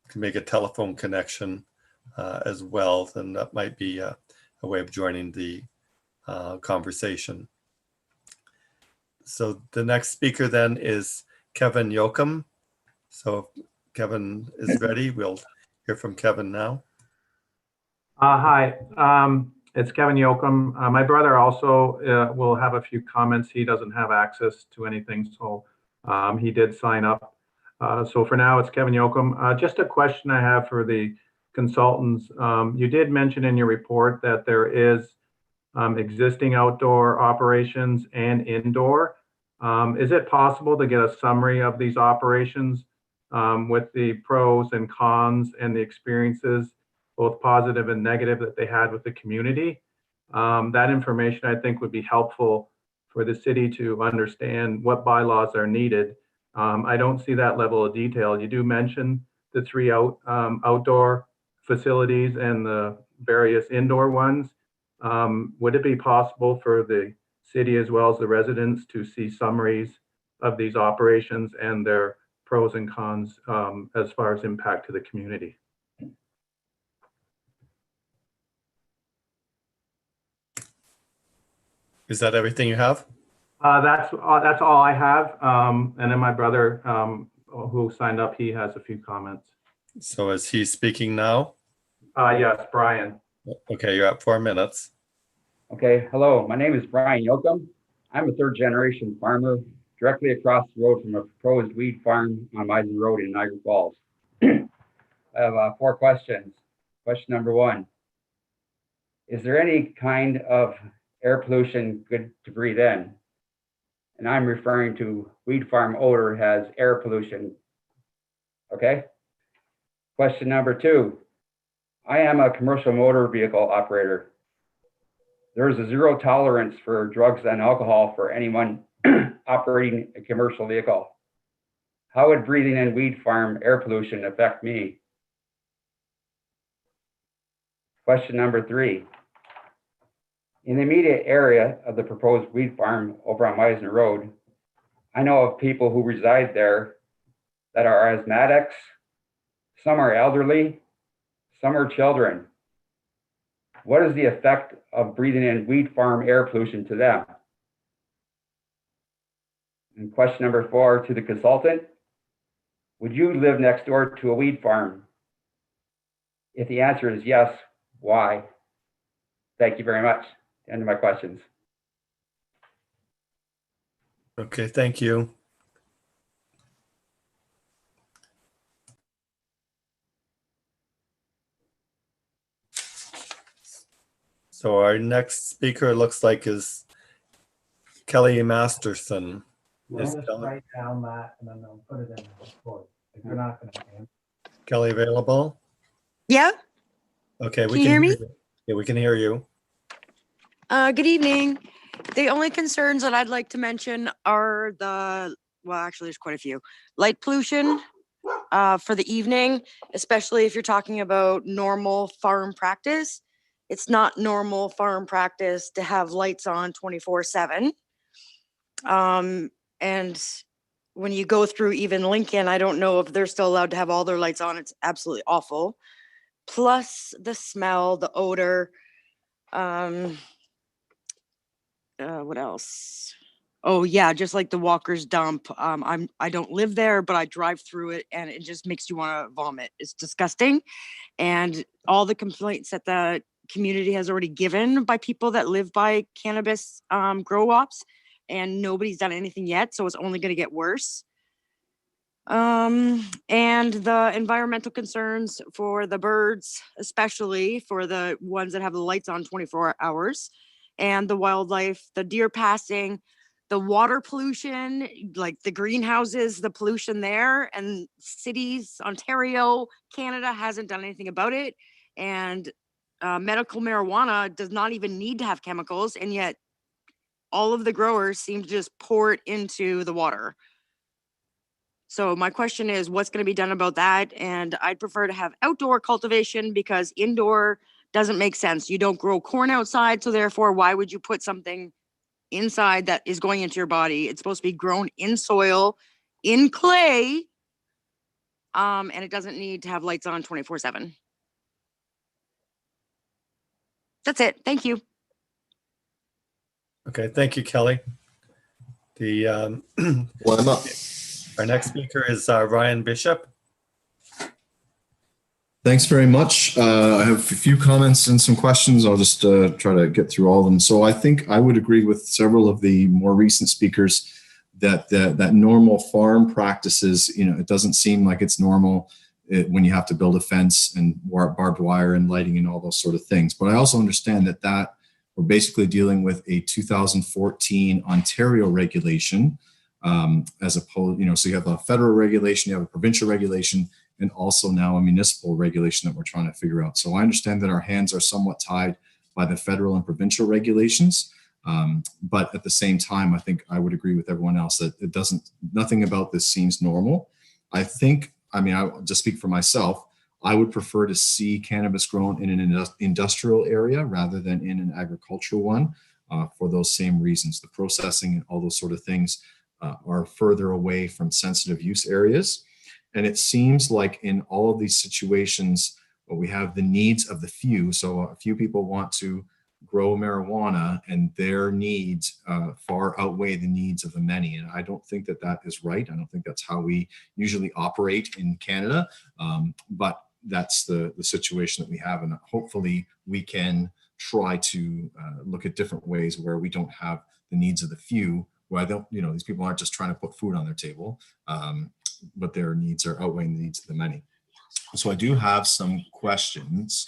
can make a telephone connection as well, then that might be a way of joining the conversation. So the next speaker then is Kevin Yoakum. So if Kevin is ready, we'll hear from Kevin now. Hi, it's Kevin Yoakum. My brother also will have a few comments. He doesn't have access to anything, so he did sign up. So for now, it's Kevin Yoakum. Just a question I have for the consultants. You did mention in your report that there is existing outdoor operations and indoor. Is it possible to get a summary of these operations with the pros and cons and the experiences, both positive and negative, that they had with the community? That information, I think, would be helpful for the city to understand what bylaws are needed. I don't see that level of detail. You do mention the 3 outdoor facilities and the various indoor ones. Would it be possible for the city as well as the residents to see summaries of these operations and their pros and cons as far as impact to the community? Is that everything you have? That's all I have. And then my brother who signed up, he has a few comments. So is he speaking now? Yes, Brian. Okay, you're at 4 minutes. Okay, hello, my name is Brian Yoakum. I'm a 3rd generation farmer directly across the road from a proposed weed farm on Meisner Road in Niagara Falls. I have 4 questions. Question number 1, is there any kind of air pollution good to breathe in? And I'm referring to weed farm odor has air pollution. Okay. Question number 2, I am a commercial motor vehicle operator. There is a 0 tolerance for drugs and alcohol for anyone operating a commercial vehicle. How would breathing in weed farm air pollution affect me? Question number 3, in the immediate area of the proposed weed farm over on Meisner Road, I know of people who reside there that are asthmatics, some are elderly, some are children. What is the effect of breathing in weed farm air pollution to them? And question number 4 to the consultant, would you live next door to a weed farm? If the answer is yes, why? Thank you very much. End of my questions. Okay, thank you. So our next speaker looks like is Kelly Masterson. Is I'll just write down that and then I'll put it in the report. If you're not going to. Kelly available? Yeah, Okay, Can you hear me? you. Yeah, we can hear you. good evening. The only concerns that I'd like to mention are well, actually, there's quite a few. Light pollution for the evening, especially if you're talking about normal farm practice. It's not normal farm practice to have lights on 24/7. And when you go through even Lincoln, I don't know if they're still allowed to have all their lights on. It's absolutely awful. Plus the smell, the odor. What else? Oh yeah, just like the Walker's Dump. I don't live there, but I drive through it and it just makes you want to vomit. It's disgusting. And all the complaints that the community has already given by people that live by cannabis grow ops, and nobody's done anything yet, so it's only going to get worse. And the environmental concerns for the birds, especially for the ones that have the lights on 24 hours, and the wildlife, the deer passing, the water pollution, like the greenhouses, the pollution there, and cities, Ontario, Canada hasn't done anything about it. And medical marijuana does not even need to have chemicals, and yet all of the growers seem to just pour it into the water. So my question is, what's going to be done about that? And I'd prefer to have outdoor cultivation because indoor doesn't make sense. You don't grow corn outside, so therefore, why would you put something inside that is going into your body? It's supposed to be grown in soil, in clay, and it doesn't need to have lights on 24/7. That's it. Thank you. Okay, thank you, Kelly. The our next speaker is Ryan Bishop. Thanks very much. I have a few comments and some questions. I'll just try to get through all of them. So I think I would agree with several of the more recent speakers that that normal farm practices, it doesn't seem like it's normal when you have to build a fence and barbed wire and lighting and all those sort of things. But I also understand that we're basically dealing with a 2014 Ontario regulation, as opposed, so you have a federal regulation, you have a provincial regulation, and also now a municipal regulation that we're trying to figure out. So I understand that our hands are somewhat tied by the federal and provincial regulations. But at the same time, I think I would agree with everyone else that nothing about this seems normal. I'll just speak for myself. I would prefer to see cannabis grown in an industrial area rather than in an agricultural one for those same reasons. The processing and all those sort of things are further away from sensitive use areas. And it seems like in all of these situations, we have the needs of the few. So a few people want to grow marijuana and their needs far outweigh the needs of the many. And I don't think that is right. I don't think that's how we usually operate in Canada. But that's the situation that we have. And hopefully we can try to look at different ways where we don't have the needs of the few, where these people aren't just trying to put food on their table, but their needs are outweighing the needs of the many. So I do have some questions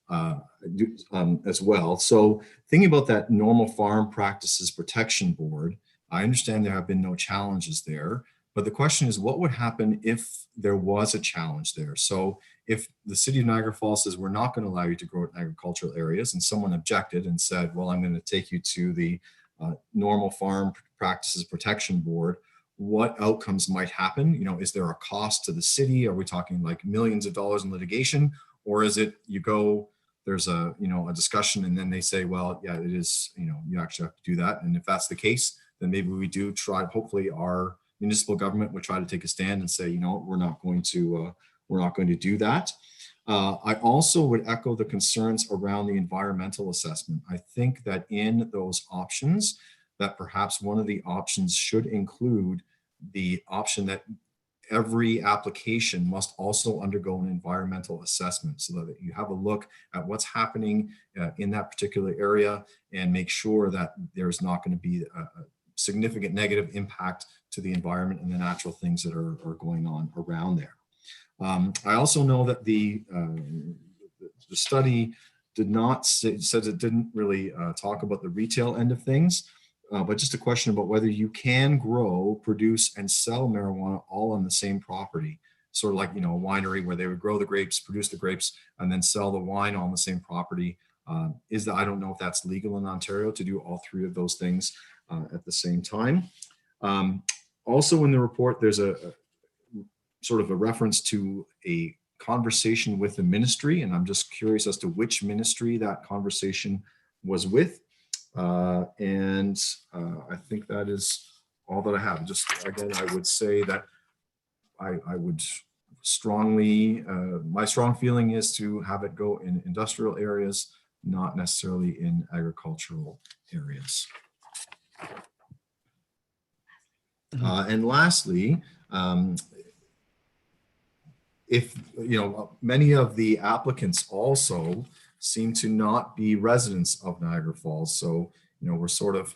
as well. So thinking about that normal farm practices protection board, I understand there have been no challenges there, but the question is, what would happen if there was a challenge there? So if the city of Niagara Falls says, we're not going to allow you to grow it in agricultural areas, and someone objected and said, well, I'm going to take you to the normal farm practices protection board, what outcomes might happen? Is there a cost to the city? Are we talking like millions of dollars in litigation? Or is it there's a discussion and then they say, well, yeah, it is, you actually have to do that. And if that's the case, then maybe we do try, hopefully our municipal government would try to take a stand and say, you know, we're not going to do that. I also would echo the concerns around the environmental assessment. I think that in those options, that perhaps one of the options should include the option that every application must also undergo an environmental assessment, so that you have a look at what's happening in that particular area and make sure that there's not going to be a significant negative impact to the environment and the natural things that are going on around there. I also know that the study did not says it didn't really talk about the retail end of things, but just a question about whether you can grow, produce, and sell marijuana all on the same property, sort of like, you know, a winery where they would grow the grapes, produce the grapes, and then sell the wine on the same property. I don't know if that's legal in Ontario to do all three of those things at the same time. Also in the report, there's a sort of a reference to a conversation with the ministry, and I'm just curious as to which ministry that conversation was with. I think that is all that I have. Just again, I would say that I would strongly, my strong feeling is to have it go in industrial areas, not necessarily in agricultural areas. And lastly, if, you know, many of the applicants also seem to not be residents of Niagara Falls. So, you know, we're sort of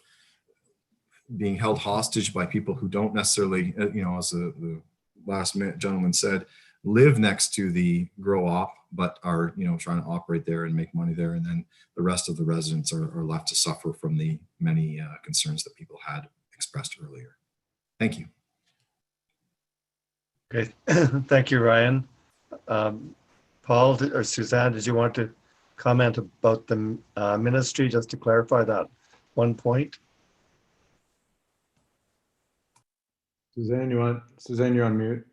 being held hostage by people who don't necessarily, you know, as the last gentleman said, live next to the grow op, but are, you know, trying to operate there and make money there. And then the rest of the residents are left to suffer from the many concerns that people had expressed earlier. Thank you. Okay, thank you, Ryan. Paul or Suzanne, did you want to comment about the ministry, just to clarify that one point? Suzanne, you're on mute.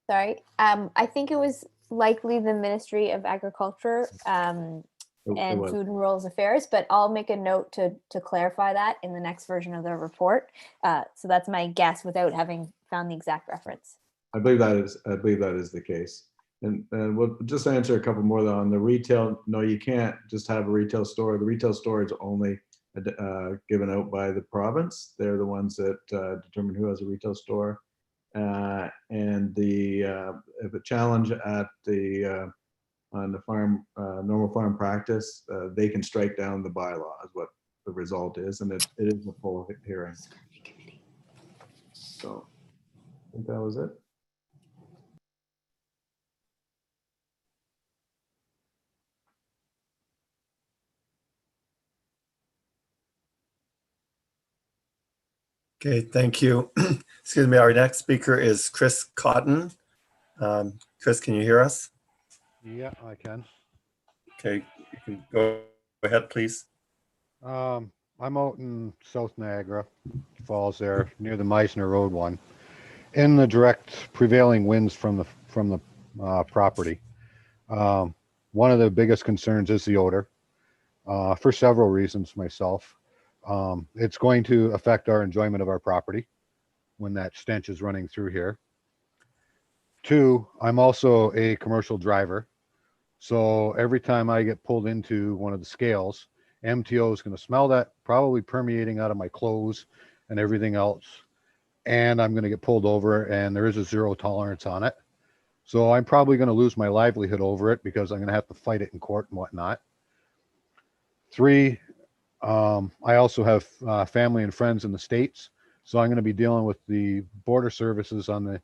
Sorry. I think it was likely the Ministry of Agriculture and Food and Rural Affairs, but I'll make a note to clarify that in the next version of the report. So that's my guess without having found the exact reference. I believe that is the case. And we'll just answer a couple more though. On the retail, no, you can't just have a retail store. The retail store is only given out by the province. They're the ones that determine who has a retail store. And if a challenge at the on the farm, normal farm practice, they can strike down the bylaw is what the result is, and it is a full hearing. So I think that was it. Okay, thank you. Excuse me, our next speaker is Chris Cotton. Chris, can you hear us? Yeah, I can. Okay, you can go ahead, please. I'm out in South Niagara Falls there, near the Meisner Road one, in the direct prevailing winds from the property. One of the biggest concerns is the odor, for several reasons myself. It's going to affect our enjoyment of our property when that stench is running through here. Two, I'm also a commercial driver. So every time I get pulled into one of the scales, MTO is going to smell that, probably permeating out of my clothes and everything else. And I'm going to get pulled over, and there is a zero tolerance on it. So I'm probably going to lose my livelihood over it because I'm going to have to fight it in court and whatnot. Three, I also have family and friends in the States. So I'm going to be dealing with the border services on the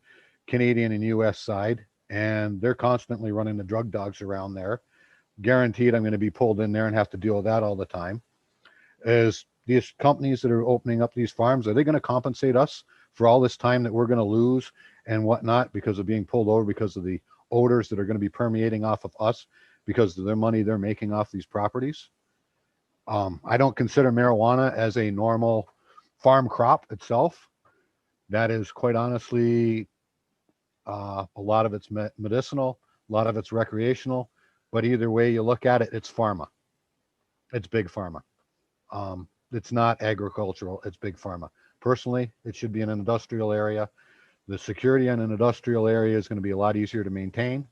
Canadian and US side, and they're constantly running the drug dogs around there. Guaranteed I'm going to be pulled in there and have to deal with that all the time. Is these companies that are opening up these farms, are they going to compensate us for all this time that we're going to lose and whatnot because of being pulled over, because of the odors that are going to be permeating off of us because of their money they're making off these properties? I don't consider marijuana as a normal farm crop itself. That is quite honestly, a lot of it's medicinal, a lot of it's recreational, but either way you look at it, it's pharma. It's big pharma. It's not agricultural, it's big pharma. Personally, it should be in an industrial area. The security in an industrial area is going to be a lot easier to maintain.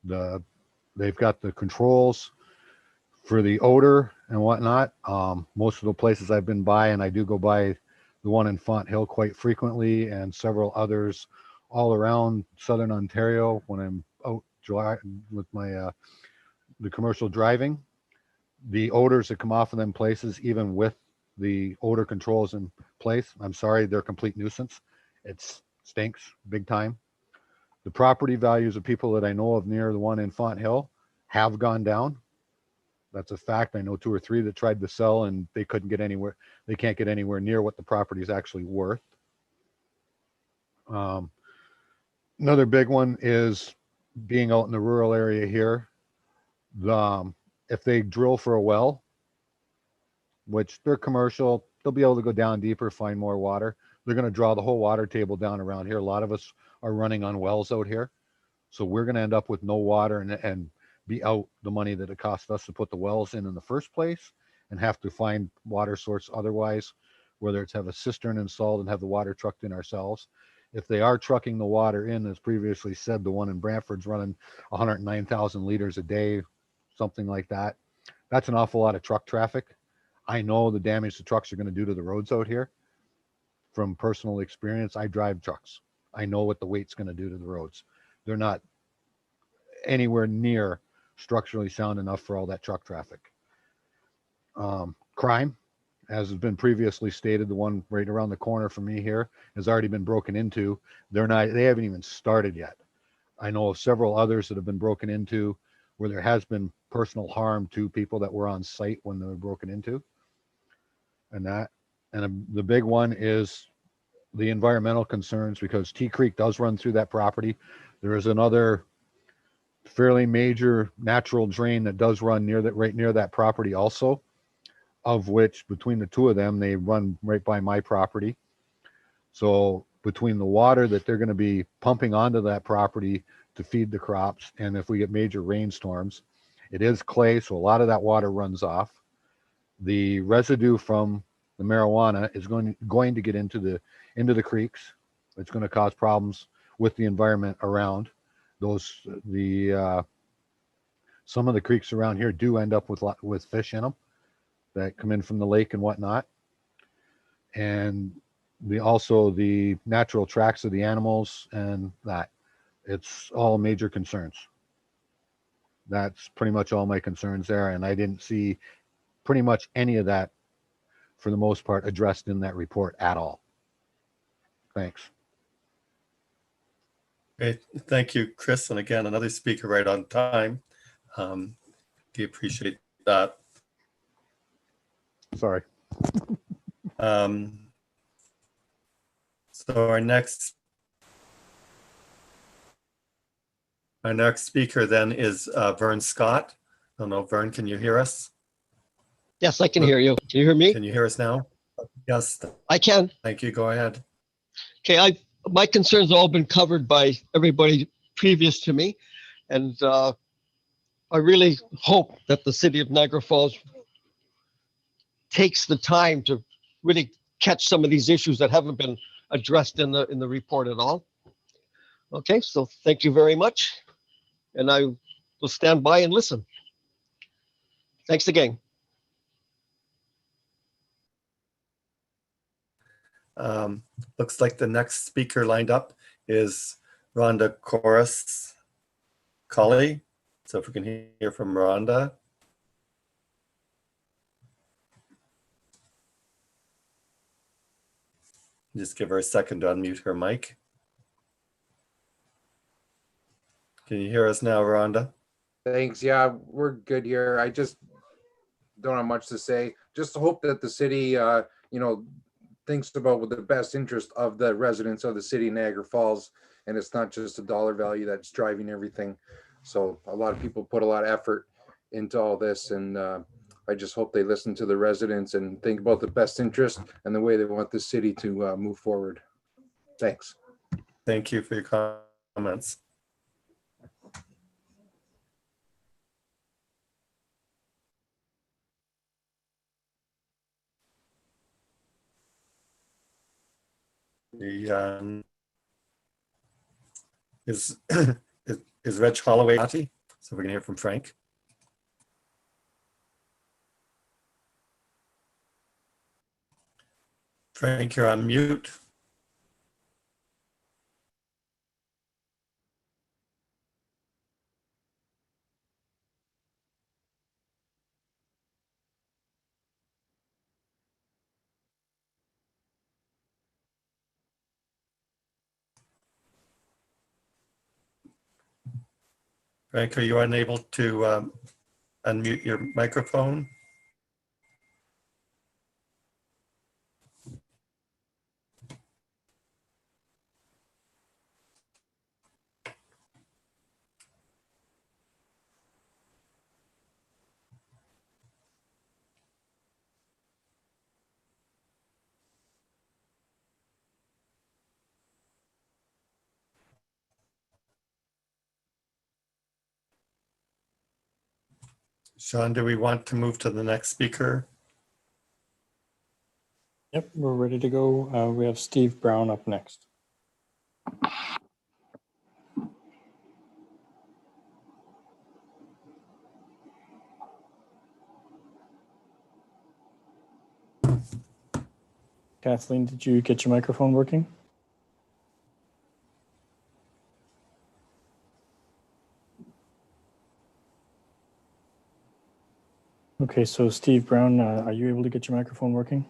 They've got the controls for the odor and whatnot. Most of the places I've been by, and I do go by the one in Font Hill quite frequently, and several others all around Southern Ontario when I'm out with my the commercial driving. The odors that come off of them places, even with the odor controls in place, I'm sorry, they're a complete nuisance. It stinks big time. The property values of people that I know of near the one in Font Hill have gone down. That's a fact. I know 2 or 3 that tried to sell and they couldn't get anywhere. They can't get anywhere near what the property is actually worth. Another big one is being out in the rural area here. If they drill for a well, which they're commercial, they'll be able to go down deeper, find more water. They're going to draw the whole water table down around here. A lot of us are running on wells out here. So we're going to end up with no water and be out the money that it cost us to put the wells in the first place and have to find water source otherwise, whether it's have a cistern installed and have the water trucked in ourselves. If they are trucking the water in, as previously said, the one in Brantford's running 109,000 liters a day, something like that. That's an awful lot of truck traffic. I know the damage the trucks are going to do to the roads out here. From personal experience, I drive trucks. I know what the weight's going to do to the roads. They're not anywhere near structurally sound enough for all that truck traffic. Crime, as has been previously stated, the one right around the corner from me here has already been broken into. They haven't even started yet. I know of several others that have been broken into where there has been personal harm to people that were on site when they were broken into. And the big one is the environmental concerns, because Tea Creek does run through that property. There is another fairly major natural drain that does run right near that property also, of which between the two of them, they run right by my property. So between the water that they're going to be pumping onto that property to feed the crops, and if we get major rainstorms, it is clay, so a lot of that water runs off. The residue from the marijuana is going to get into the creeks. It's going to cause problems with the environment around those. Some of the creeks around here do end up with fish in them that come in from the lake and whatnot, and also the natural tracks of the animals, and that it's all major concerns. That's pretty much all my concerns there, and I didn't see pretty much any of that for the most part addressed in that report at all. Thanks. Great. Thank you, Chris. And again, another speaker right on time. We appreciate that. Sorry. So our next speaker then is Vern Scott. I don't know, Vern, can you hear us? Yes, I can hear you. Can you hear me? Can you hear us now? Yes. I can. Thank you. Go ahead. Okay, my concerns have all been covered by everybody previous to me, and I really hope that the city of Niagara Falls takes the time to really catch some of these issues that haven't been addressed in the report at all. Okay, so thank you very much, and I will stand by and listen. Thanks again. Looks like the next speaker lined up is Rhonda Corus Colley. So if we can hear from Rhonda. Just give her a second to unmute her mic. Can you hear us now, Rhonda? Thanks. Yeah, we're good here. I just don't have much to say. Just hope that the city, thinks about with the best interest of the residents of the city of Niagara Falls, and it's not just a dollar value that's driving everything. So a lot of people put a lot of effort into all this, and I just hope they listen to the residents and think about the best interest and the way they want the city to move forward. Thanks. Thank you for your comments. Is Reg Holloway happy? So we're gonna hear from Frank. Frank, you're on mute. Frank, are you unable to unmute your microphone? Sean, do we want to move to the next speaker? Yep, we're ready to go. We have Steve Brown up next. Kathleen, did you get your microphone working? Okay, so Steve Brown, are you able to get your microphone working?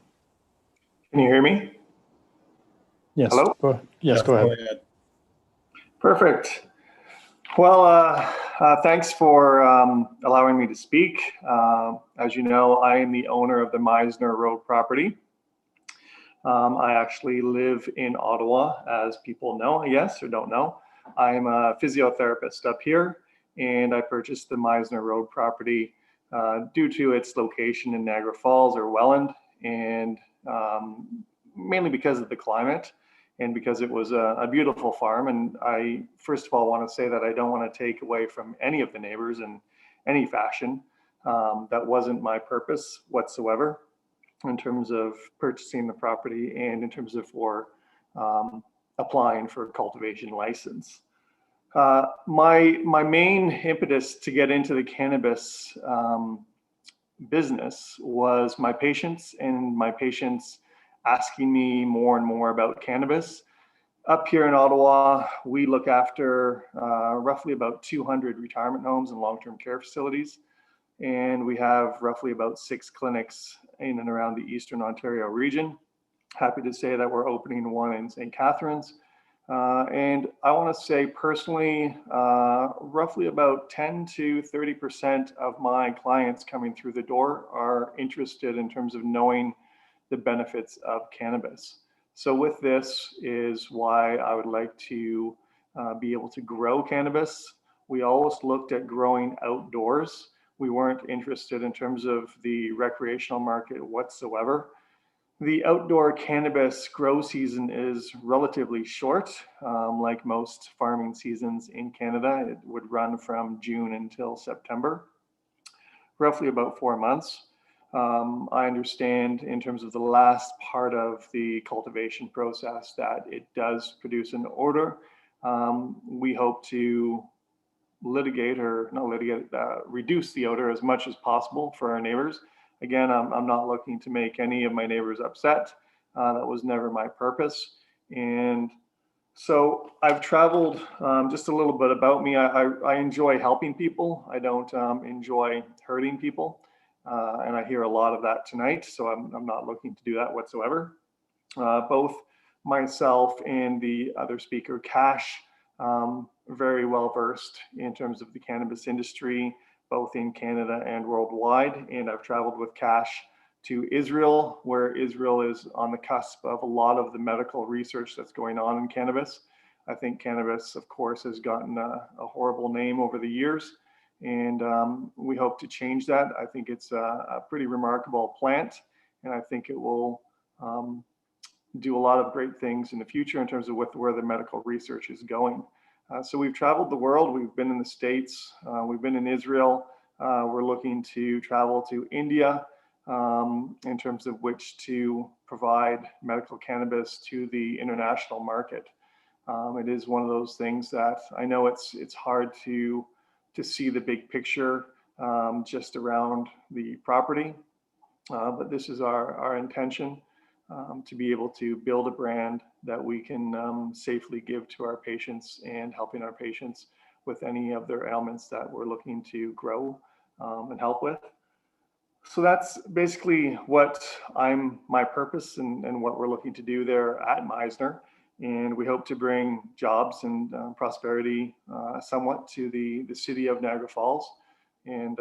Can you hear me? Yes. Hello? Yes, go ahead. Perfect. Well, thanks for allowing me to speak. As you know, I am the owner of the Meisner Road property. I actually live in Ottawa, as people know, I guess, or don't know. I'm a physiotherapist up here, and I purchased the Meisner Road property due to its location in Niagara Falls or Welland, and mainly because of the climate and because it was a beautiful farm. And I, first of all, want to say that I don't want to take away from any of the neighbors in any fashion. That wasn't my purpose whatsoever in terms of purchasing the property and in terms of for applying for a cultivation license. My main impetus to get into the cannabis business was my patients asking me more and more about cannabis. Up here in Ottawa, we look after roughly about 200 retirement homes and long-term care facilities. And we have roughly about 6 clinics in and around the Eastern Ontario region. Happy to say that we're opening one in St. Catharines. And I want to say personally, roughly about 10 to 30% of my clients coming through the door are interested in terms of knowing the benefits of cannabis. So with this is why I would like to be able to grow cannabis. We always looked at growing outdoors. We weren't interested in terms of the recreational market whatsoever. The outdoor cannabis grow season is relatively short, like most farming seasons in Canada. It would run from June until September, roughly about 4 months. I understand in terms of the last part of the cultivation process that it does produce an odor. We hope to reduce the odor as much as possible for our neighbors. Again, I'm not looking to make any of my neighbors upset. That was never my purpose. And so I've traveled, just a little bit about me. I enjoy helping people. I don't enjoy hurting people. And I hear a lot of that tonight. So I'm not looking to do that whatsoever. Both myself and the other speaker, Cash, very well versed in terms of the cannabis industry, both in Canada and worldwide. And I've traveled with Cash to Israel, where Israel is on the cusp of a lot of the medical research that's going on in cannabis. I think cannabis, of course, has gotten a horrible name over the years, and we hope to change that. I think it's a pretty remarkable plant, and I think it will do a lot of great things in the future in terms of where the medical research is going. So we've traveled the world. We've been in the States. We've been in Israel. We're looking to travel to India. in terms of which to provide medical cannabis to the international market. It is one of those things that I know it's hard to see the big picture just around the property, but this is our intention, to be able to build a brand that we can safely give to our patients, and helping our patients with any of their ailments that we're looking to grow and help with. So that's basically what my purpose and what we're looking to do there at Meisner. And we hope to bring jobs and prosperity somewhat to the city of Niagara Falls, and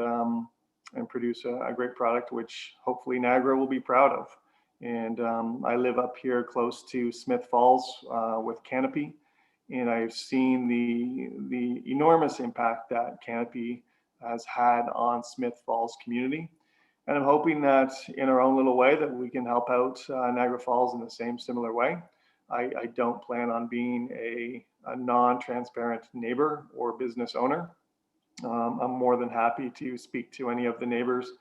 produce a great product, which hopefully Niagara will be proud of. And I live up here close to Smith Falls with Canopy, and I've seen the enormous impact that Canopy has had on Smith Falls community. And I'm hoping that in our own little way that we can help out Niagara Falls in the same similar way. I don't plan on being a non-transparent neighbor or business owner. I'm more than happy to speak to any of the neighbors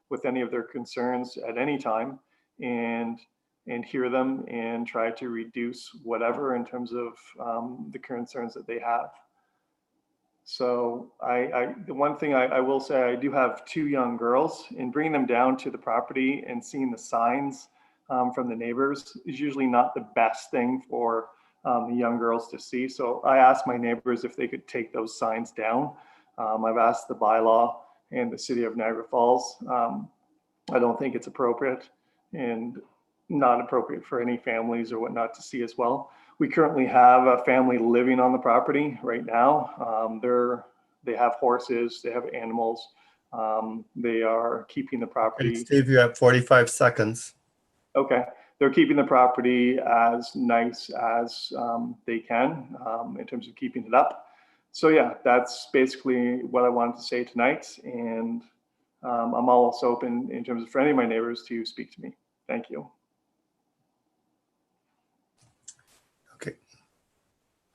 with any of their concerns at any time, and hear them and try to reduce whatever in terms of the concerns that they have. So the one thing I will say, I do have 2 young girls, and bringing them down to the property and seeing the signs from the neighbors is usually not the best thing for the young girls to see. So I asked my neighbors if they could take those signs down. I've asked the bylaw and the city of Niagara Falls. I don't think it's appropriate, and not appropriate for any families or whatnot to see as well. We currently have a family living on the property right now. They have horses, they have animals. They are keeping the property. And Steve, you have 45 seconds. Okay. They're keeping the property as nice as they can in terms of keeping it up. So yeah, that's basically what I wanted to say tonight. And I'm also open in terms of for any of my neighbors to speak to me. Thank you.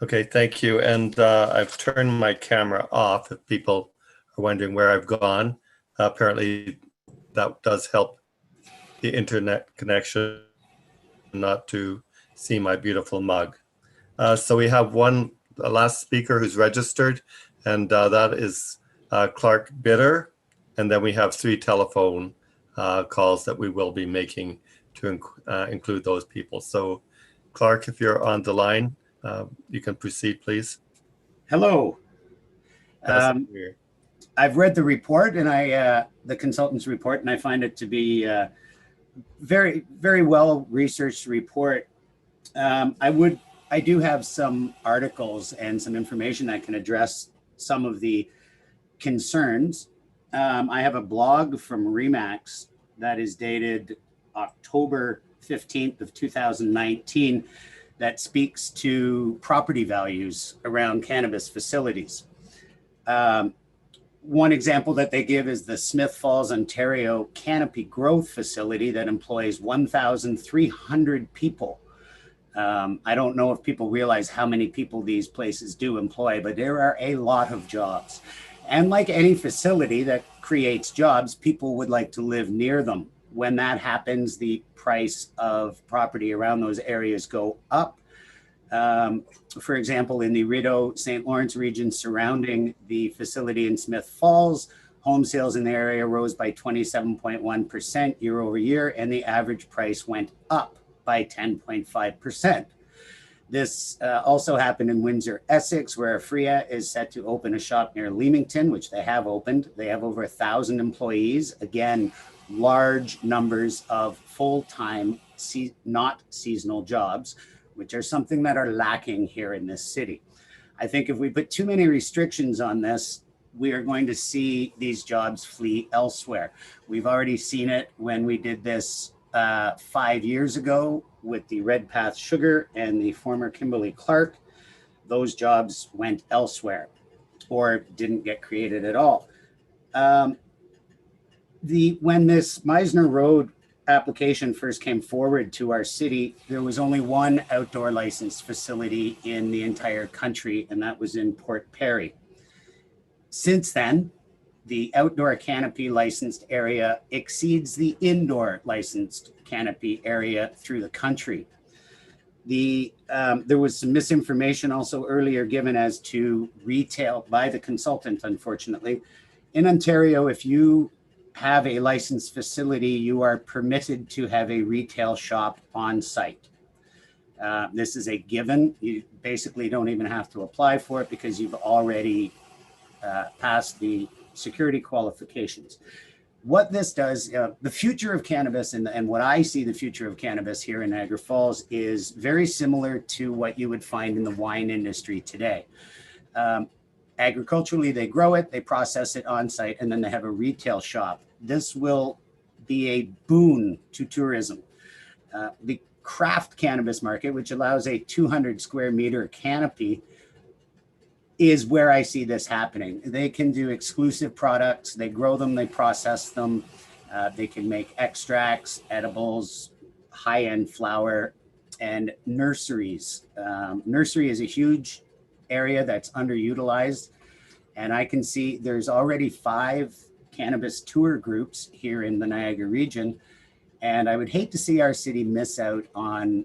Okay, thank you. And I've turned my camera off if people are wondering where I've gone. Apparently that does help the internet connection not to see my beautiful mug. So we have one last speaker who's registered, and that is Clark Bitter. And then we have 3 telephone calls that we will be making to include those people. So Clark, if you're on the line, you can proceed, please. Hello. I've read the report, and the consultant's report, and I find it to be a very, very well researched report. I do have some articles and some information that can address some of the concerns. I have a blog from Remax that is dated October 15th of 2019 that speaks to property values around cannabis facilities. One example that they give is the Smith Falls, Ontario Canopy Growth Facility that employs 1,300 people. I don't know if people realize how many people these places do employ, but there are a lot of jobs. And like any facility that creates jobs, people would like to live near them. When that happens, the price of property around those areas go up. For example, in the Rideau, St. Lawrence region surrounding the facility in Smith Falls, home sales in the area rose by 27.1% year over year, and the average price went up by 10.5%. This also happened in Windsor, Essex, where Afria is set to open a shop near Leamington, which they have opened. They have over 1,000 employees. Again, large numbers of full-time, not seasonal jobs, which are something that are lacking here in this city. I think if we put too many restrictions on this, we are going to see these jobs flee elsewhere. We've already seen it when we did this 5 years ago with the Redpath Sugar and the former Kimberly Clark. Those jobs went elsewhere or didn't get created at all. When this Meisner Road application first came forward to our city, there was only one outdoor licensed facility in the entire country, and that was in Port Perry. Since then, the outdoor canopy licensed area exceeds the indoor licensed canopy area through the country. There was some misinformation also earlier given as to retail by the consultant, unfortunately. In Ontario, if you have a licensed facility, you are permitted to have a retail shop on site. This is a given. You basically don't even have to apply for it because you've already passed the security qualifications. What this does, the future of cannabis and what I see the future of cannabis here in Niagara Falls is very similar to what you would find in the wine industry today. Agriculturally, they grow it, they process it on site, and then they have a retail shop. This will be a boon to tourism. The craft cannabis market, which allows a 200 square meter canopy, is where I see this happening. They can do exclusive products. They grow them, they process them. They can make extracts, edibles, high-end flower, and nurseries. Nursery is a huge area that's underutilized. And I can see there's already 5 cannabis tour groups here in the Niagara region. And I would hate to see our city miss out on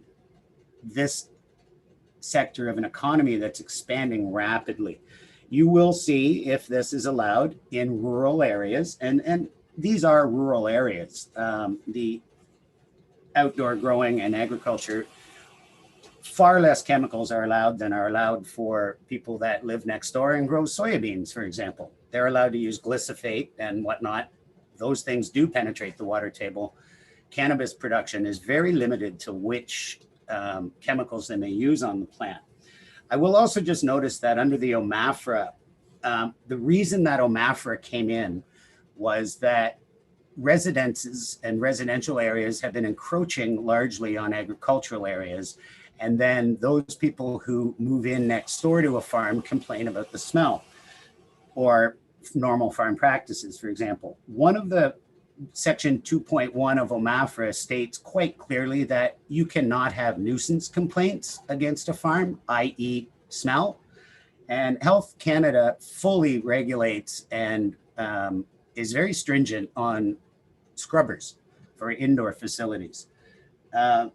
this sector of an economy that's expanding rapidly. You will see if this is allowed in rural areas, and these are rural areas. The outdoor growing and agriculture, far less chemicals are allowed than are allowed for people that live next door and grow soybeans, for example. They're allowed to use glyphosate and whatnot. Those things do penetrate the water table. Cannabis production is very limited to which chemicals they may use on the plant. I will also just notice that under the OMAFRA, the reason that OMAFRA came in was that residences and residential areas have been encroaching largely on agricultural areas. And then those people who move in next door to a farm complain about the smell or normal farm practices, for example. One of the Section 2.1 of OMAFRA states quite clearly that you cannot have nuisance complaints against a farm, i.e. smell. And Health Canada fully regulates and is very stringent on scrubbers for indoor facilities. The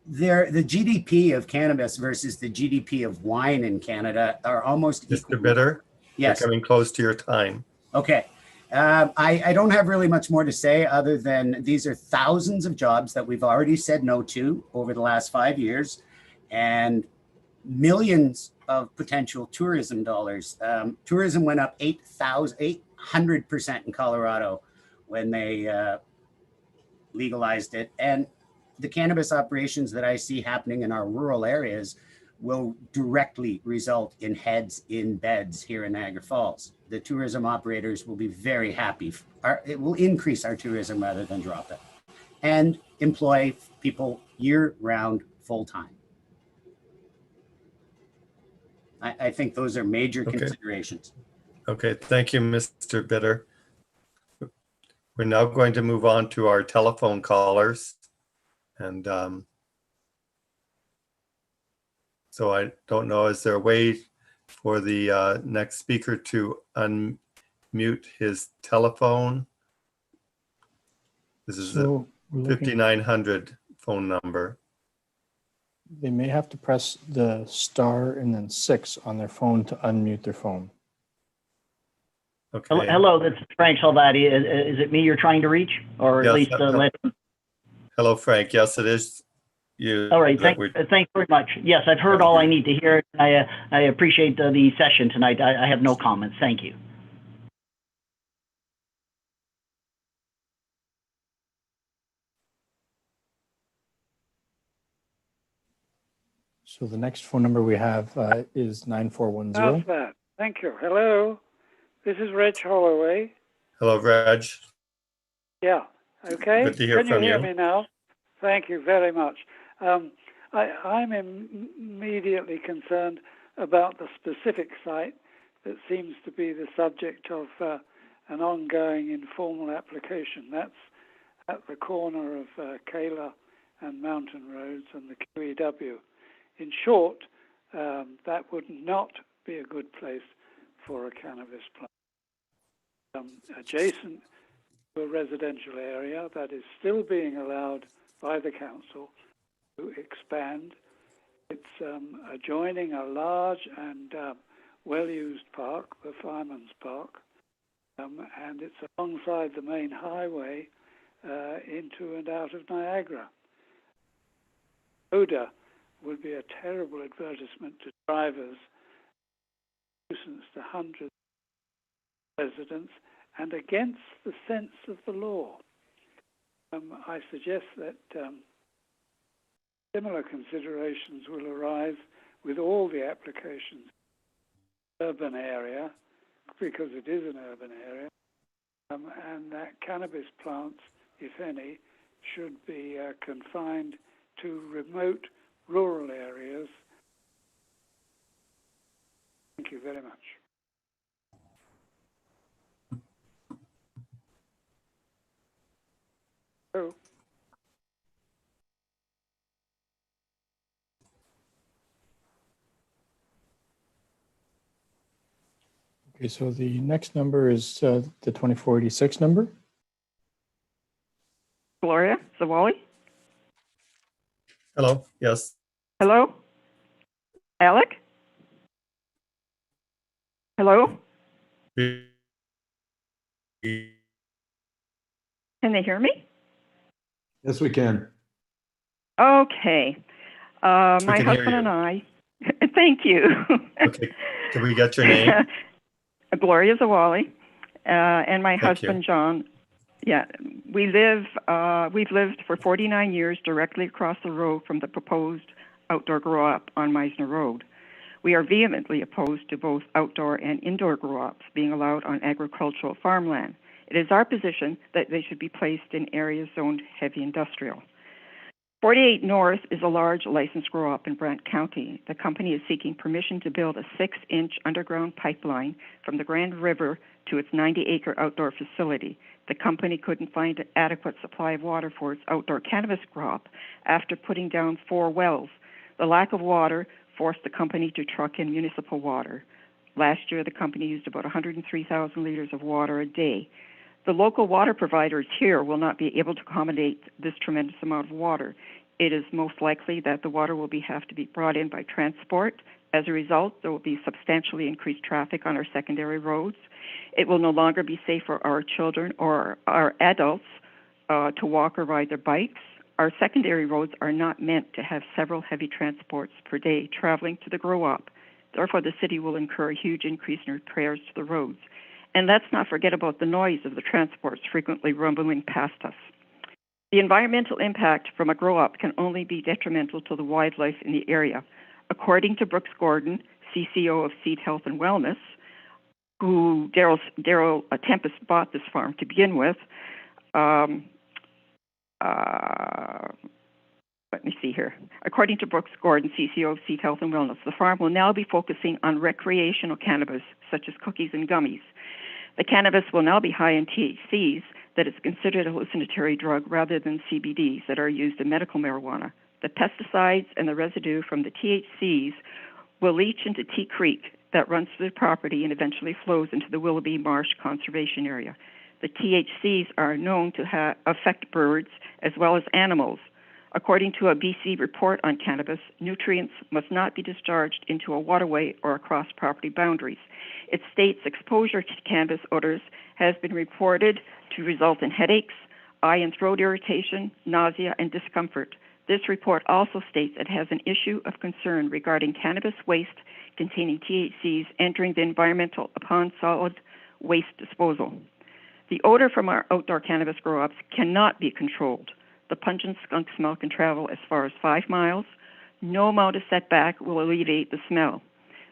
GDP of cannabis versus the GDP of wine in Canada are almost equal. Mr. Bitter, yes, you're coming close to your time. Okay. I don't have really much more to say other than these are thousands of jobs that we've already said no to over the last 5 years and millions of potential tourism dollars. Tourism went up 800% in Colorado when they legalized it. And the cannabis operations that I see happening in our rural areas will directly result in heads in beds here in Niagara Falls. The tourism operators will be very happy. It will increase our tourism rather than drop it and employ people year round full time. I think those are major considerations. Okay, thank you, Mr. Bitter. We're now going to move on to our telephone callers. And so I don't know, is there a way for the next speaker to unmute his telephone? This is a 5900 phone number. They may have to press the star and then 6 on their phone to unmute their phone. Okay. Hello, this is Frank Salvati. Is it me you're trying to reach, or at least Hello, Frank. Yes, it is you. All right. Thanks very much. Yes, I've heard all I need to hear. I appreciate the session tonight. I have no comments. Thank you. So the next phone number we have is 9410. How's that? Thank you. Hello, this is Reg Holloway. Hello, Reg. Yeah. Okay. Good to hear from you. Can you hear you. me now? Thank you very much. I'm immediately concerned about the specific site that seems to be the subject of an ongoing informal application. That's at the corner of Kayla and Mountain Roads and the QEW. In short, that would not be a good place for a cannabis plant. Adjacent to a residential area that is still being allowed by the council to expand. It's adjoining a large and well-used park, the Fireman's Park, and it's alongside the main highway into and out of Niagara. Odor would be a terrible advertisement to drivers, nuisance to hundreds of residents, and against the sense of the law. I suggest that similar considerations will arise with all the applications. Urban area, because it is an urban area, and that cannabis plants, if any, should be confined to remote rural areas. Thank you very much. Hello. Okay, so the next number is the 2486 number. Gloria Zawali. Hello, yes. Hello? Alec? Hello? Can they hear me? Yes, we can. Okay. My can hear husband you. and I, thank you. Okay, can we get your name? Gloria Zawali, and my Thank you. husband, John. Yeah, we've lived for 49 years directly across the road from the proposed outdoor grow-up on Meisner Road. We are vehemently opposed to both outdoor and indoor grow-ups being allowed on agricultural farmland. It is our position that they should be placed in areas zoned heavy industrial. 48 North is a large licensed grow-up in Brant County. The company is seeking permission to build a 6-inch underground pipeline from the Grand River to its 90-acre outdoor facility. The company couldn't find an adequate supply of water for its outdoor cannabis crop after putting down 4 wells. The lack of water forced the company to truck in municipal water. Last year, the company used about 103,000 liters of water a day. The local water providers here will not be able to accommodate this tremendous amount of water. It is most likely that the water will have to be brought in by transport. As a result, there will be substantially increased traffic on our secondary roads. It will no longer be safe for our children or our adults to walk or ride their bikes. Our secondary roads are not meant to have several heavy transports per day traveling to the grow-up. Therefore, the city will incur a huge increase in repairs to the roads. And let's not forget about the noise of the transports frequently rumbling past us. The environmental impact from a grow-up can only be detrimental to the wildlife in the area. According to Brooks Gordon, CCO of Seed Health and Wellness, who Daryl Tempest bought this farm to begin with, let me see here. According to Brooks Gordon, CCO of Seed Health and Wellness, the farm will now be focusing on recreational cannabis, such as cookies and gummies. The cannabis will now be high in THCs, that is considered a hallucinatory drug, rather than CBDs that are used in medical marijuana. The pesticides and the residue from the THCs will leach into Tea Creek that runs through the property and eventually flows into the Willoughby Marsh Conservation Area. The THCs are known to affect birds as well as animals. According to a BC report on cannabis, nutrients must not be discharged into a waterway or across property boundaries. It states exposure to cannabis odors has been reported to result in headaches, eye and throat irritation, nausea, and discomfort. This report also states it has an issue of concern regarding cannabis waste containing THCs entering the environmental upon solid waste disposal. The odor from our outdoor cannabis grow-ups cannot be controlled. The pungent skunk smell can travel as far as 5 miles. No amount of setback will alleviate the smell.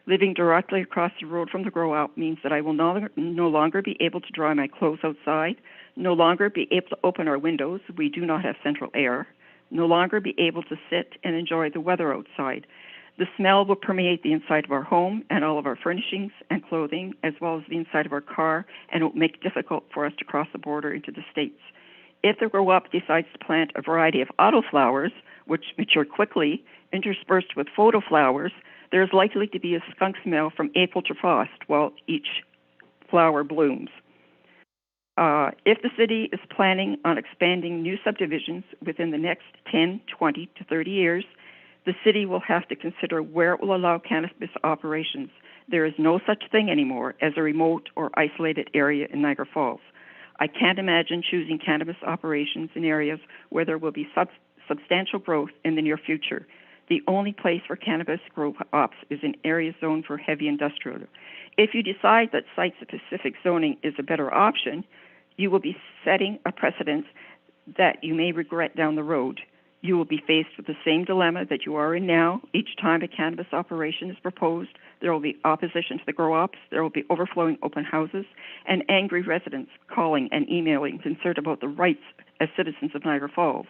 Living directly across the road from the grow-out means that I will no longer be able to dry my clothes outside, no longer be able to open our windows, we do not have central air, no longer be able to sit and enjoy the weather outside. The smell will permeate the inside of our home and all of our furnishings and clothing, as well as the inside of our car, and it will make it difficult for us to cross the border into the States. If the grow-up decides to plant a variety of autoflowers, which mature quickly, interspersed with photoflowers, There's likely to be a skunk smell from April to frost while each flower blooms. If the city is planning on expanding new subdivisions within the next 10, 20 to 30 years, the city will have to consider where it will allow cannabis operations. There is no such thing anymore as a remote or isolated area in Niagara Falls. I can't imagine choosing cannabis operations in areas where there will be substantial growth in the near future. The only place for cannabis grow ops is in areas zoned for heavy industrial. If you decide that site-specific zoning is a better option, you will be setting a precedent that you may regret down the road. You will be faced with the same dilemma that you are in now. Each time a cannabis operation is proposed, there will be opposition to the grow-ops, there will be overflowing open houses, and angry residents calling and emailing concerned about the rights as citizens of Niagara Falls.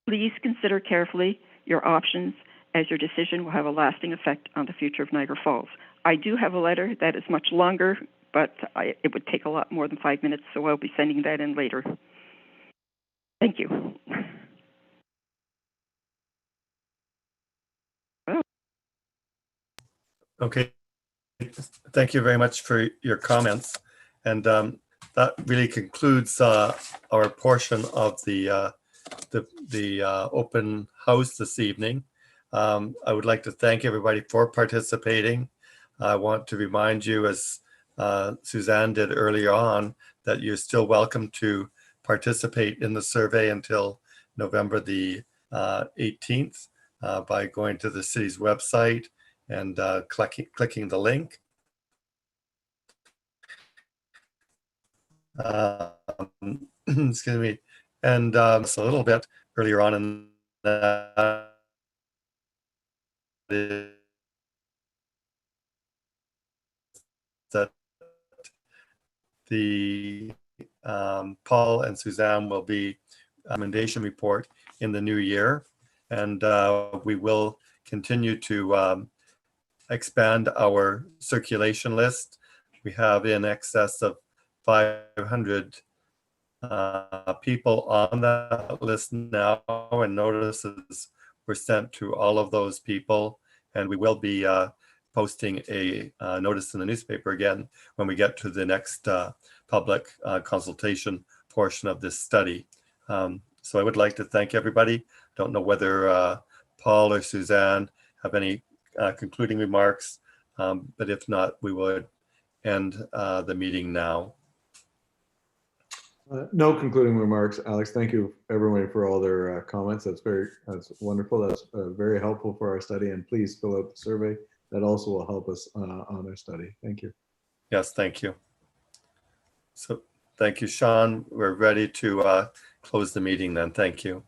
Please consider carefully your options, as your decision will have a lasting effect on the future of Niagara Falls. I do have a letter that is much longer, but it would take a lot more than 5 minutes, so I'll be sending that in later. Thank you. Okay, thank you very much for your comments. And that really concludes our portion of the open house this evening. I would like to thank everybody for participating. I want to remind you, as Suzanne did earlier on, that you're still welcome to participate in the survey until November the 18th by going to the city's website and clicking the link. Excuse me. And just a little bit earlier on in that the Paul and Suzanne will be recommendation report in the new year, and we will continue to expand our circulation list. We have in excess of 500 people on that list now, and notices were sent to all of those people, and we will be posting a notice in the newspaper again when we get to the next public consultation portion of this study. So I would like to thank everybody. Don't know whether Paul or Suzanne have any concluding remarks, but if not, we would end the meeting now. No concluding remarks, Alex. Thank you everyone for all their comments. That's wonderful. That's very helpful for our study, and please fill out the survey. That also will help us on our study. Thank you. Yes, thank you. So thank you, Sean. We're ready to close the meeting then. Thank you.